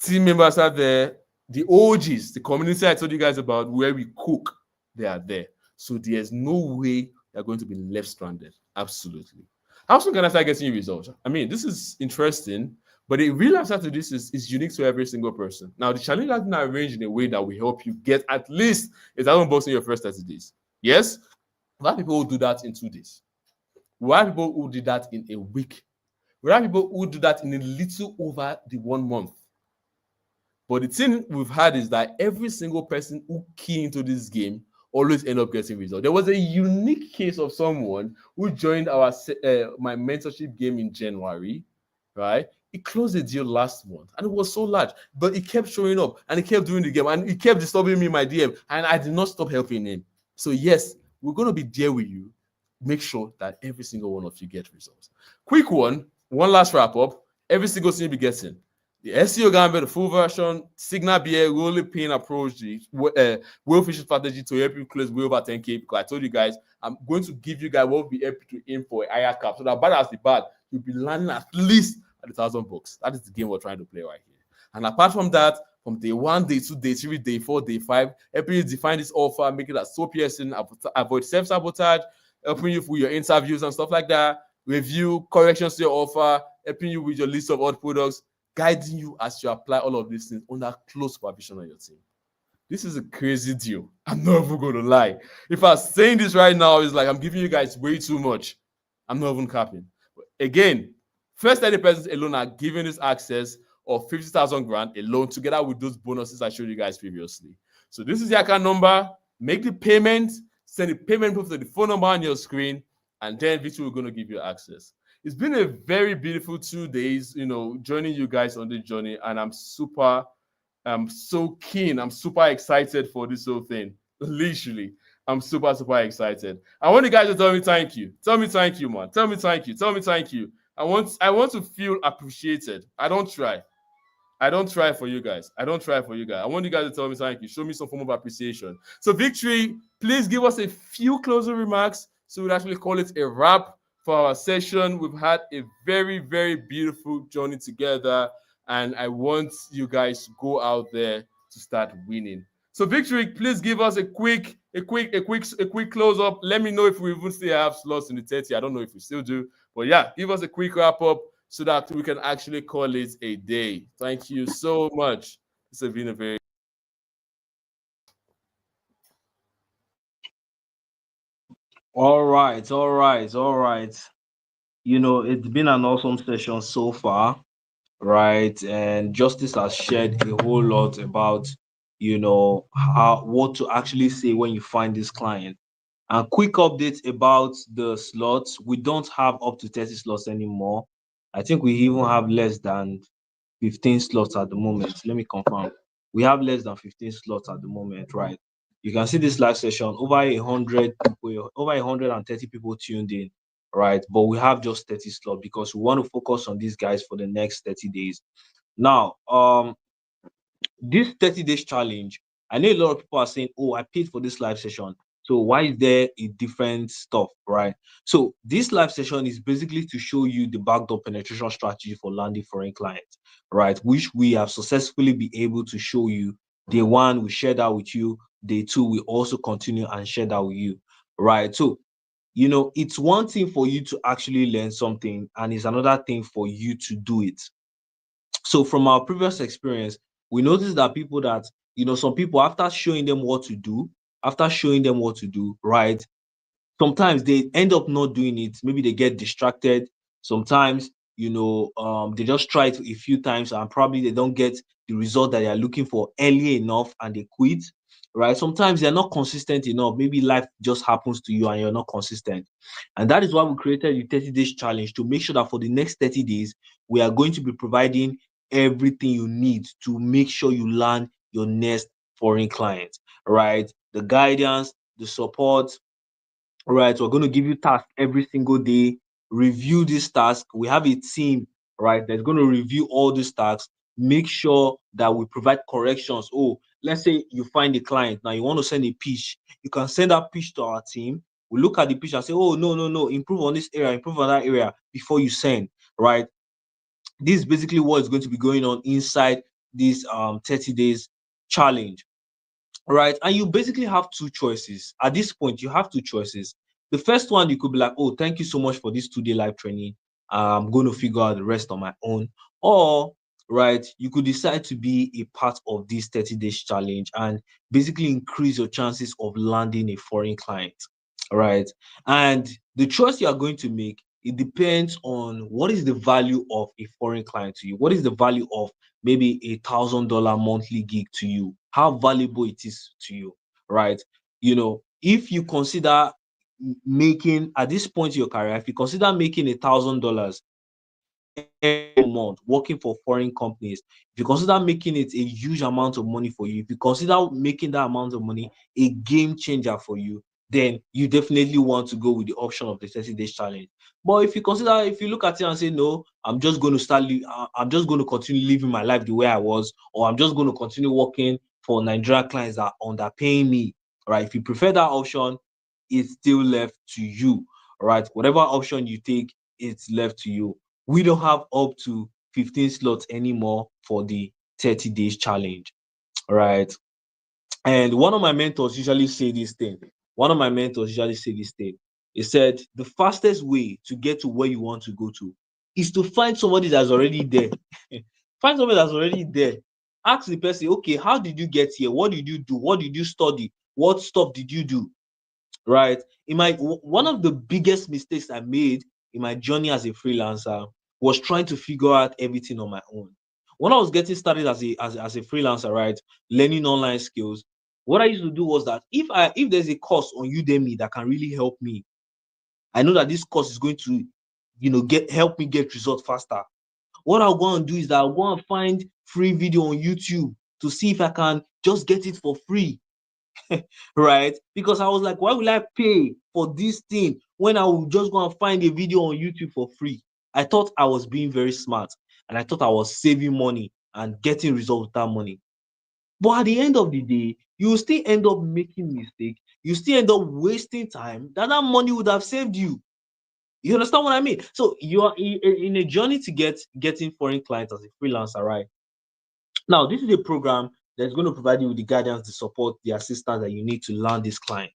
Team members are there. The OGs, the community I told you guys about where we cook, they are there. So there's no way you're going to be left stranded. Absolutely. How soon can I start getting you results? I mean, this is interesting, but the real answer to this is unique to every single person. Now, the challenge has been arranged in a way that will help you get at least $1,000 in your first 30 days. Yes, a lot of people will do that in 2 days. We have people who do that in a week. We have people who do that in a little over the 1 month. But the thing we've had is that every single person who key into this game always end up getting results. There was a unique case of someone who joined my mentorship game in January, right? He closed a deal last month and it was so large, but he kept showing up and he kept doing the game and he kept disturbing me in my DM and I did not stop helping him. So yes, we're going to be there with you. Make sure that every single one of you get results. Quick one last wrap up. Every single thing you be getting. The SEO Gambit, the full version, Signal BA, really paying approach, the whale fishing strategy to help you close way over 10K. Because I told you guys, I'm going to give you guys what will be able to aim for a higher cap. So that bad as the bad, you'll be landing at least at $1,000. That is the game we're trying to play right here. And apart from that, from day 1, day 2, day 3, day 4, day 5, helping you define this offer, make it as so piercing, avoid self-sabotage, helping you with your interviews and stuff like that, review, corrections to your offer, helping you with your list of odd products, guiding you as you apply all of these things under close supervision on your team. This is a crazy deal. I'm not even going to lie. If I'm saying this right now, it's like I'm giving you guys way too much. I'm not even capping. But again, first 30 persons alone are giving this access of 50,000 grand alone together with those bonuses I showed you guys previously. So this is the account number. Make the payment. Send the payment proof to the phone number on your screen. And then Victor will going to give you access. It's been a very beautiful 2 days, joining you guys on this journey. And I'm so keen. I'm super excited for this whole thing. Literally, I'm super, super excited. I want you guys to tell me thank you. Tell me thank you, man. Tell me thank you. Tell me thank you. I want to feel appreciated. I don't try for you guys. I want you guys to tell me thank you. Show me some form of appreciation. So, Victory, please give us a few closing remarks so we'd actually call it a wrap for our session. We've had a very, very beautiful journey together, and I want you guys to go out there to start winning. So, Victory, please give us a quick close up. Let me know if we even still have slots in the 30. I don't know if we still do, but yeah, give us a quick wrap up so that we can actually call it a day. Thank you so much. This has been a very All right. It's been an awesome session so far, right? And Justice has shared a whole lot about, what to actually say when you find this client. And quick update about the slots. We don't have up to 30 slots anymore. I think we even have less than 15 slots at the moment. Let me confirm. We have less than 15 slots at the moment, right? You can see this live session, over 100 people, over 130 people tuned in. right? But we have just 30 slots because we want to focus on these guys for the next 30 days. Now, this 30 days challenge, I know a lot of people are saying, oh, I paid for this live session. So why is there a different stuff, right? So this live session is basically to show you the backdoor penetration strategy for landing foreign clients, right? Which we have successfully been able to show you. Day one, we share that with you. Day two, we also continue and share that with you, right? So, it's one thing for you to actually learn something, and it's another thing for you to do it. So from our previous experience, we noticed that people that, some people, after showing them what to do, right, sometimes they end up not doing it. Maybe they get distracted. Sometimes, they just try it a few times and probably they don't get the result that they are looking for early enough and they quit. Right. Sometimes they're not consistent enough. Maybe life just happens to you and you're not consistent. And that is why we created the 30 days challenge, to make sure that for the next 30 days, we are going to be providing everything you need to make sure you land your next foreign client. Right. The guidance, the support, right? We're going to give you tasks every single day. Review this task. We have a team, right, that's going to review all these tasks. Make sure that we provide corrections. Oh, let's say you find a client now, you want to send a pitch. You can send that pitch to our team. We look at the pitch and say, oh, no, no, no, improve on this area, improve on that area before you send, right? This is basically what is going to be going on inside this 30 days challenge. Right. And you basically have two choices. At this point, you have two choices. The first one, you could be like, oh, thank you so much for this 2 day live training. I'm going to figure out the rest on my own. Or, right, you could decide to be a part of this 30 days challenge and basically increase your chances of landing a foreign client. Right. And the choice you are going to make, it depends on what is the value of a foreign client to you. What is the value of maybe $1,000 monthly gig to you, how valuable it is to you, right? If you consider making, at this point in your career, if you consider making $1,000 every month working for foreign companies, if you consider making it a huge amount of money for you, if you consider making that amount of money a game changer for you, then you definitely want to go with the option of the 30 days challenge. But if you look at it and say, no, I'm just going to I'm just going to continue living my life the way I was, or I'm just going to continue working for Nigerian clients that are underpaying me, right? If you prefer that option, it's still left to you, right? Whatever option you take, it's left to you. We don't have up to 15 slots anymore for the 30 days challenge, right? And one of my mentors usually say this thing. He said, the fastest way to get to where you want to go to is to find somebody that's already there. Find somebody that's already there. Ask the person, okay, how did you get here? What did you do? What did you study? What stuff did you do? Right? One of the biggest mistakes I made in my journey as a freelancer was trying to figure out everything on my own. When I was getting started as a freelancer, right, learning online skills, what I used to do was that if there's a course on Udemy that can really help me, I know that this course is going to, help me get results faster. What I'll go and do is that I'll go and find free video on YouTube to see if I can just get it for free. Right? Because I was like, why will I pay for this thing when I will just go and find a video on YouTube for free? I thought I was being very smart and I thought I was saving money and getting results with that money. But at the end of the day, you still end up making mistake. You still end up wasting time that money would have saved you. You understand what I mean? So you are in a journey to getting foreign clients as a freelancer, right? Now, this is a program that's going to provide you with the guidance, the support, the assistance that you need to land this client.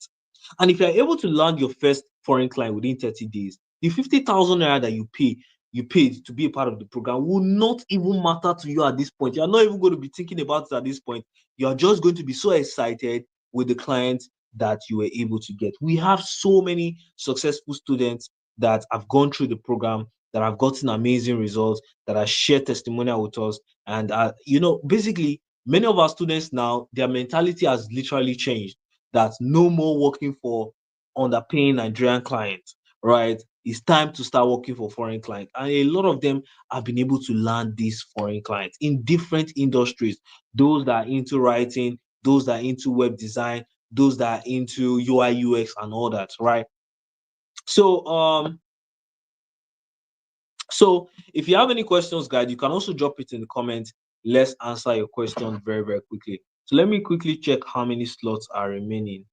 And if you're able to land your first foreign client within 30 days, the 50,000 naira that you paid to be a part of the program will not even matter to you at this point. You're not even going to be thinking about it at this point. You're just going to be so excited with the clients that you were able to get. We have so many successful students that have gone through the program, that have gotten amazing results, that have shared testimonial with us. And, basically, many of our students now, their mentality has literally changed. That no more working for underpaying Nigerian clients, right? It's time to start working for foreign clients. And a lot of them have been able to land these foreign clients in different industries. Those that are into writing, those that are into web design, those that are into UI, UX, and all that, right? So So if you have any questions, guys, you can also drop it in the comments. Let's answer your question very, very quickly. So let me quickly check how many slots are remaining.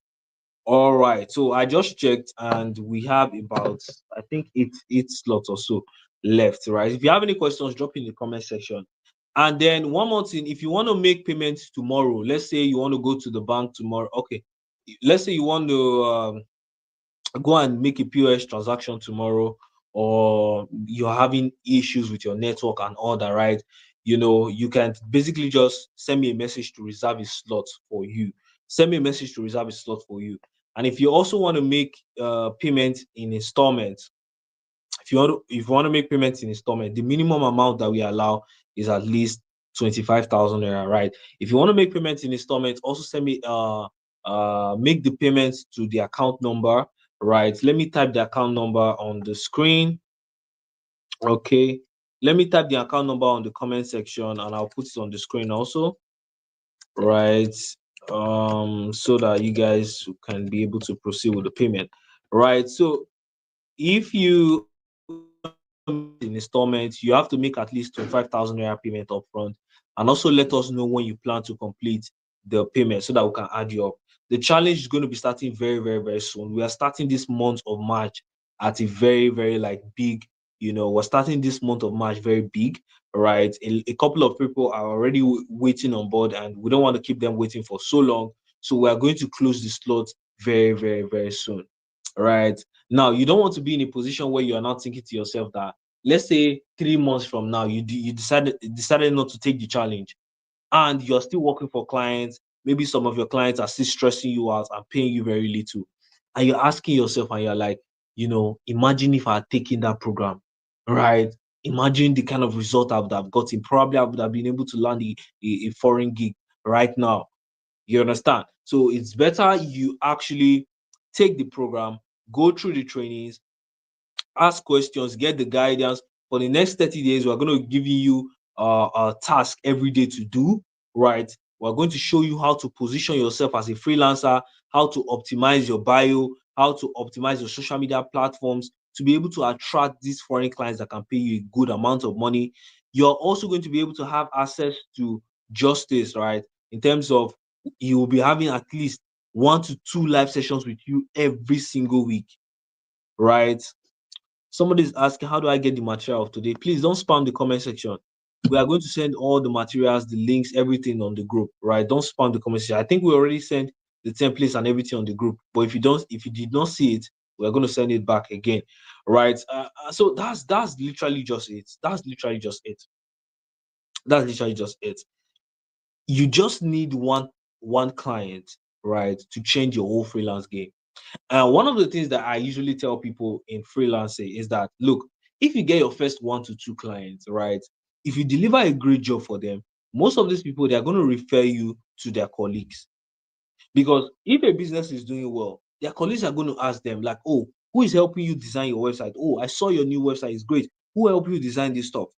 All right. So I just checked and we have about, I think, eight slots or so left, right? If you have any questions, drop in the comment section. And then one more thing, if you want to make payments tomorrow, let's say you want to go to the bank tomorrow. Okay. Let's say you want to go and make a POS transaction tomorrow, or you're having issues with your network and all that, right? You can basically just send me a message to reserve a slot for you. Send me a message to reserve a slot for you. And if you also want to make payment in installments, if you want to make payments in installment, the minimum amount that we allow is at least 25,000 naira, right? If you want to make payments in installment, also send me make the payments to the account number, right? Let me type the account number on the screen. Okay. Let me type the account number on the comment section and I'll put it on the screen also, right? So that you guys can be able to proceed with the payment, right? So if you want to make in installments, you have to make at least 25,000 naira payment upfront, and also let us know when you plan to complete the payment so that we can add you up. The challenge is going to be starting very, very, very soon. We are starting this month of March at a very, very like big. We're starting this month of March very big, right? A couple of people are already waiting on board, and we don't want to keep them waiting for so long. So we are going to close the slot very, very, very soon, right? Now, you don't want to be in a position where you are not thinking to yourself that, let's say 3 months from now, you decided not to take the challenge, and you're still working for clients. Maybe some of your clients are still stressing you out and paying you very little, and you're asking yourself, and you're like, imagine if I had taken that program, right? Imagine the kind of result I would have gotten. Probably I would have been able to land a foreign gig right now. You understand? So it's better you actually take the program, go through the trainings, ask questions, get the guidance. For the next 30 days, we're going to give you a task every day to do, right? We're going to show you how to position yourself as a freelancer, how to optimize your bio, how to optimize your social media platforms to be able to attract these foreign clients that can pay you a good amount of money. You're also going to be able to have access to justice, right? In terms of, you will be having at least 1 to 2 live sessions with you every single week, right? Somebody is asking, how do I get the material of today? Please don't spam the comment section. We are going to send all the materials, the links, everything on the group, right? Don't spam the comment section. I think we already sent the templates and everything on the group, but if you did not see it, we're going to send it back again, right? So that's literally just it. That's literally just it. That's literally just it. You just need one client, right, to change your whole freelance game. One of the things that I usually tell people in freelancing is that, look, if you get your first 1 to 2 clients, right, if you deliver a great job for them, most of these people, they're going to refer you to their colleagues. Because if a business is doing well, their colleagues are going to ask them, like, oh, who is helping you design your website? Oh, I saw your new website, it's great. Who helped you design this stuff?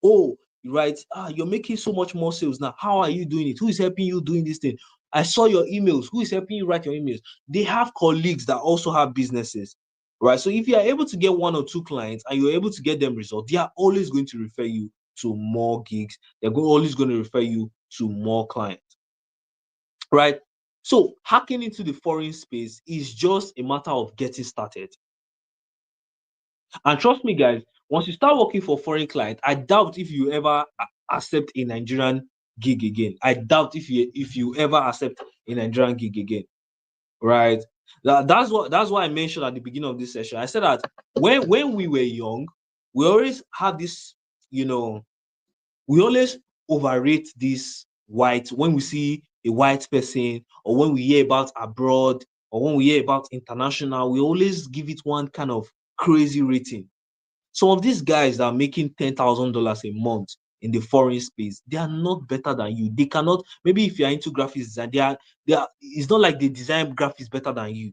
Oh, right. You're making so much more sales now. How are you doing it? Who is helping you doing this thing? I saw your emails. Who is helping you write your emails? They have colleagues that also have businesses, right? So if you are able to get 1 or 2 clients and you're able to get them results, they are always going to refer you to more gigs. Always going to refer you to more clients, right? So hacking into the foreign space is just a matter of getting started. And trust me, guys, once you start working for foreign client, I doubt if you ever accept a Nigerian gig again. I doubt if you ever accept a Nigerian gig again, right? That's why I mentioned at the beginning of this session. I said that when we were young, we always have this, we always overrate this white when we see a white person, or when we hear about abroad, or when we hear about international, we always give it one kind of crazy rating. Some of these guys that are making $10,000 a month in the foreign space, they are not better than you. They cannot, maybe if you are into graphics design, they are, it's not like they design graphics better than you.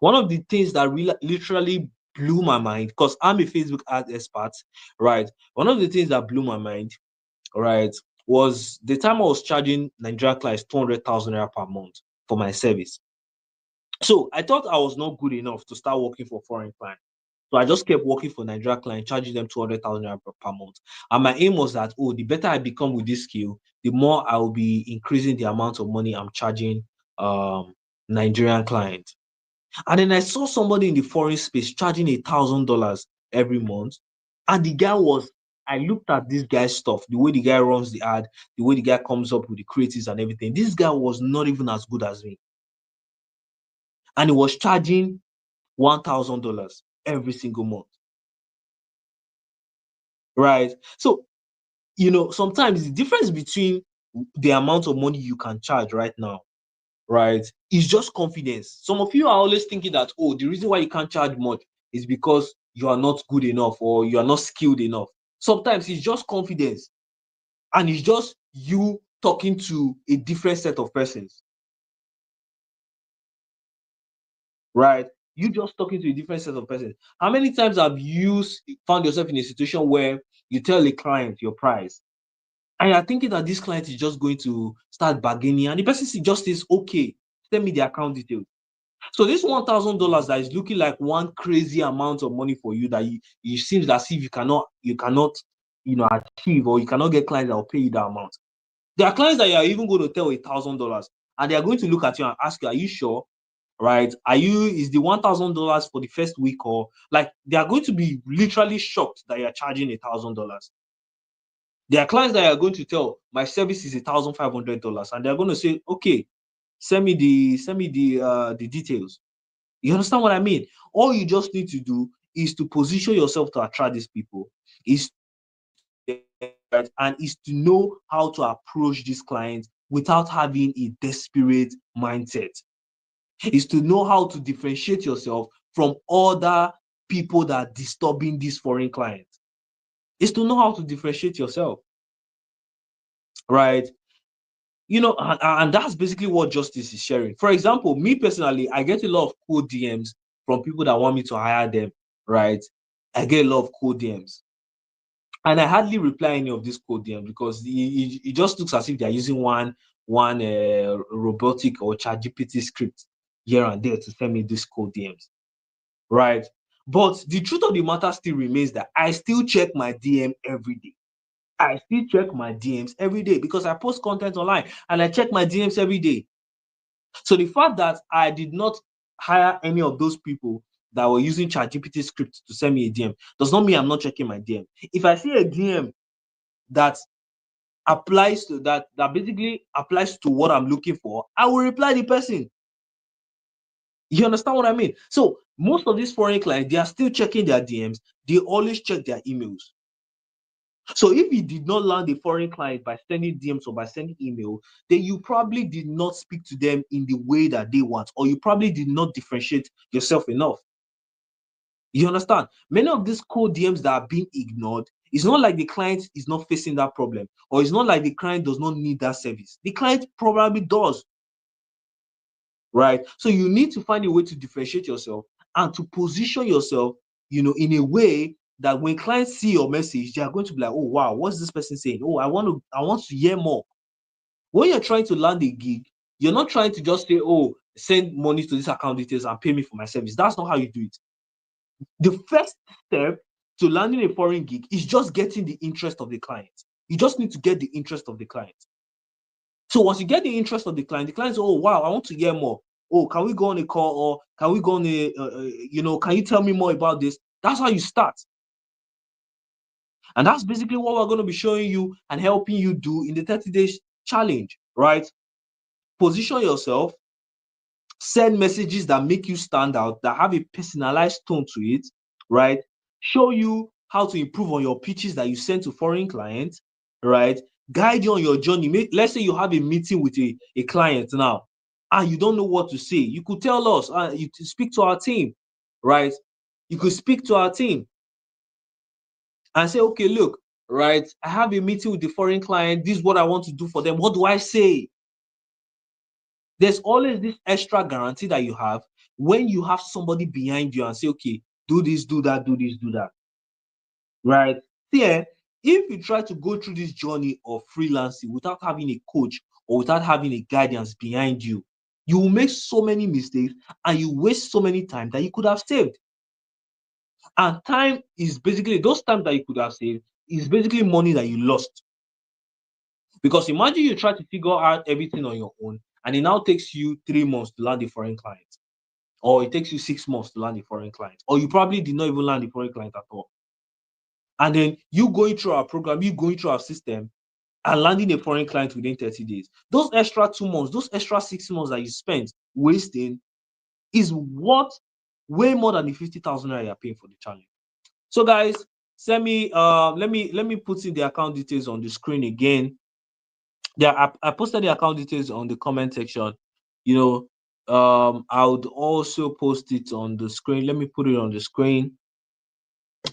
One of the things that really literally blew my mind, because I'm a Facebook ad expert, right? One of the things that blew my mind, right, was the time I was charging Nigerian clients 200,000 naira per month for my service. So I thought I was not good enough to start working for foreign clients. So I just kept working for Nigeria clients, charging them 200,000 per month. And my aim was that, the better I become with this skill, the more I will be increasing the amount of money I'm charging Nigerian clients. And then I saw somebody in the foreign space charging $1,000 every month. And I looked at this guy's stuff, the way the guy runs the ad, the way the guy comes up with the creatives and everything. This guy was not even as good as me. And he was charging $1,000 every single month. Right. So, sometimes the difference between the amount of money you can charge right now, right, is just confidence. Some of you are always thinking that, the reason why you can't charge much is because you are not good enough or you are not skilled enough. Sometimes it's just confidence, and it's just you talking to a different set of persons, right? You just talking to a different set of persons. How many times have you found yourself in a situation where you tell a client your price, and you're thinking that this client is just going to start bargaining, and the person just says, okay, send me the account details. So this $1,000 that is looking like one crazy amount of money for you, that it seems as if you cannot, achieve, or you cannot get clients that will pay you that amount. There are clients that you are even going to tell $1,000, and they are going to look at you and ask you, are you sure? Right? Is the $1,000 for the first week, or like they are going to be literally shocked that you are charging $1,000. There are clients that are going to tell, my service is $1,500, and they're going to say, okay, send me the details. You understand what I mean? All you just need to do is to position yourself to attract these people, is and is to know how to approach these clients without having a desperate mindset. Is to know how to differentiate yourself from other people that are disturbing these foreign clients. Is to know how to differentiate yourself, right? And that's basically what Justice is sharing. For example, me personally, I get a lot of cold DMs from people that want me to hire them, right? I get a lot of cold DMs. And I hardly reply any of these cold DMs because it just looks as if they're using one robotic or ChatGPT script here and there to send me these cold DMs, right? But the truth of the matter still remains that I still check my DM every day. I still check my DMs every day because I post content online and I check my DMs every day. So the fact that I did not hire any of those people that were using ChatGPT script to send me a DM does not mean I'm not checking my DM. If I see a DM that basically applies to what I'm looking for, I will reply the person. You understand what I mean? So most of these foreign clients, they are still checking their DMs. They always check their emails. So if you did not land a foreign client by sending DMs or by sending email, then you probably did not speak to them in the way that they want, or you probably did not differentiate yourself enough. You understand? Many of these cold DMs that are being ignored, it's not like the client is not facing that problem, or it's not like the client does not need that service. The client probably does, right? So you need to find a way to differentiate yourself and to position yourself, in a way that when clients see your message, they are going to be like, oh wow, what's this person saying? Oh, I want to hear more. When you're trying to land a gig, you're not trying to just say, oh, send money to this account details and pay me for my service. That's not how you do it. The first step to landing a foreign gig is just getting the interest of the client. You just need to get the interest of the client. So once you get the interest of the client says, oh wow, I want to hear more. Oh, can we go on a call, or can we go on can you tell me more about this? That's how you start. And that's basically what we're going to be showing you and helping you do in the 30 days challenge, right? Position yourself, send messages that make you stand out, that have a personalized tone to it, right? Show you how to improve on your pitches that you send to foreign clients, right? Guide you on your journey. Let's say you have a meeting with a client now, and you don't know what to say. You could tell us, you speak to our team, right? You could speak to our team and say, okay, look, right, I have a meeting with the foreign client. This is what I want to do for them. What do I say? There's always this extra guarantee that you have when you have somebody behind you and say, okay, do this, do that, do this, do that. Right? See, if you try to go through this journey of freelancing without having a coach or without having a guidance behind you, you will make so many mistakes and you waste so many time that you could have saved. And time is basically those times that you could have saved is basically money that you lost. Because imagine you try to figure out everything on your own, and it now takes you 3 months to land a foreign client, or it takes you 6 months to land a foreign client, or you probably did not even land a foreign client at all. And then you going through our program, you going through our system, and landing a foreign client within 30 days. Those extra 2 months, those extra 6 months that you spent wasting is what way more than the 50,000 you're paying for the challenge. So guys, send me let me put in the account details on the screen again. Yeah, I posted the account details on the comment section. You know, I would also post it on the screen. Let me put it on the screen.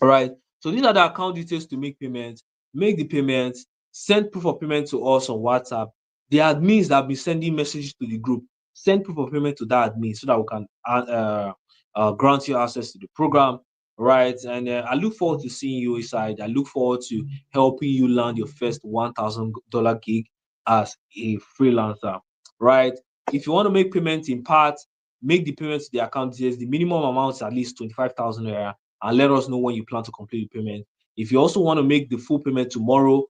All right. So these are the account details to make payments. Make the payments. Send proof of payment to us on WhatsApp. The admins that have been sending messages to the group, send proof of payment to that admin so that we can grant you access to the program. Right. And I look forward to seeing you inside. I look forward to helping you land your first $1,000 gig as a freelancer. Right. If you want to make payments in parts, make the payments to the account details. The minimum amount is at least 25,000 naira, and let us know when you plan to complete the payment. If you also want to make the full payment tomorrow,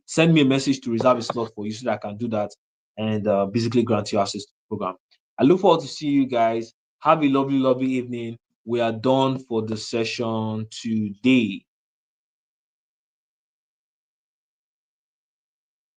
send me a message to reserve a slot for you so that I can do that and basically grant you access to the program. I look forward to see you guys. Have a lovely, lovely evening. We are done for the session today.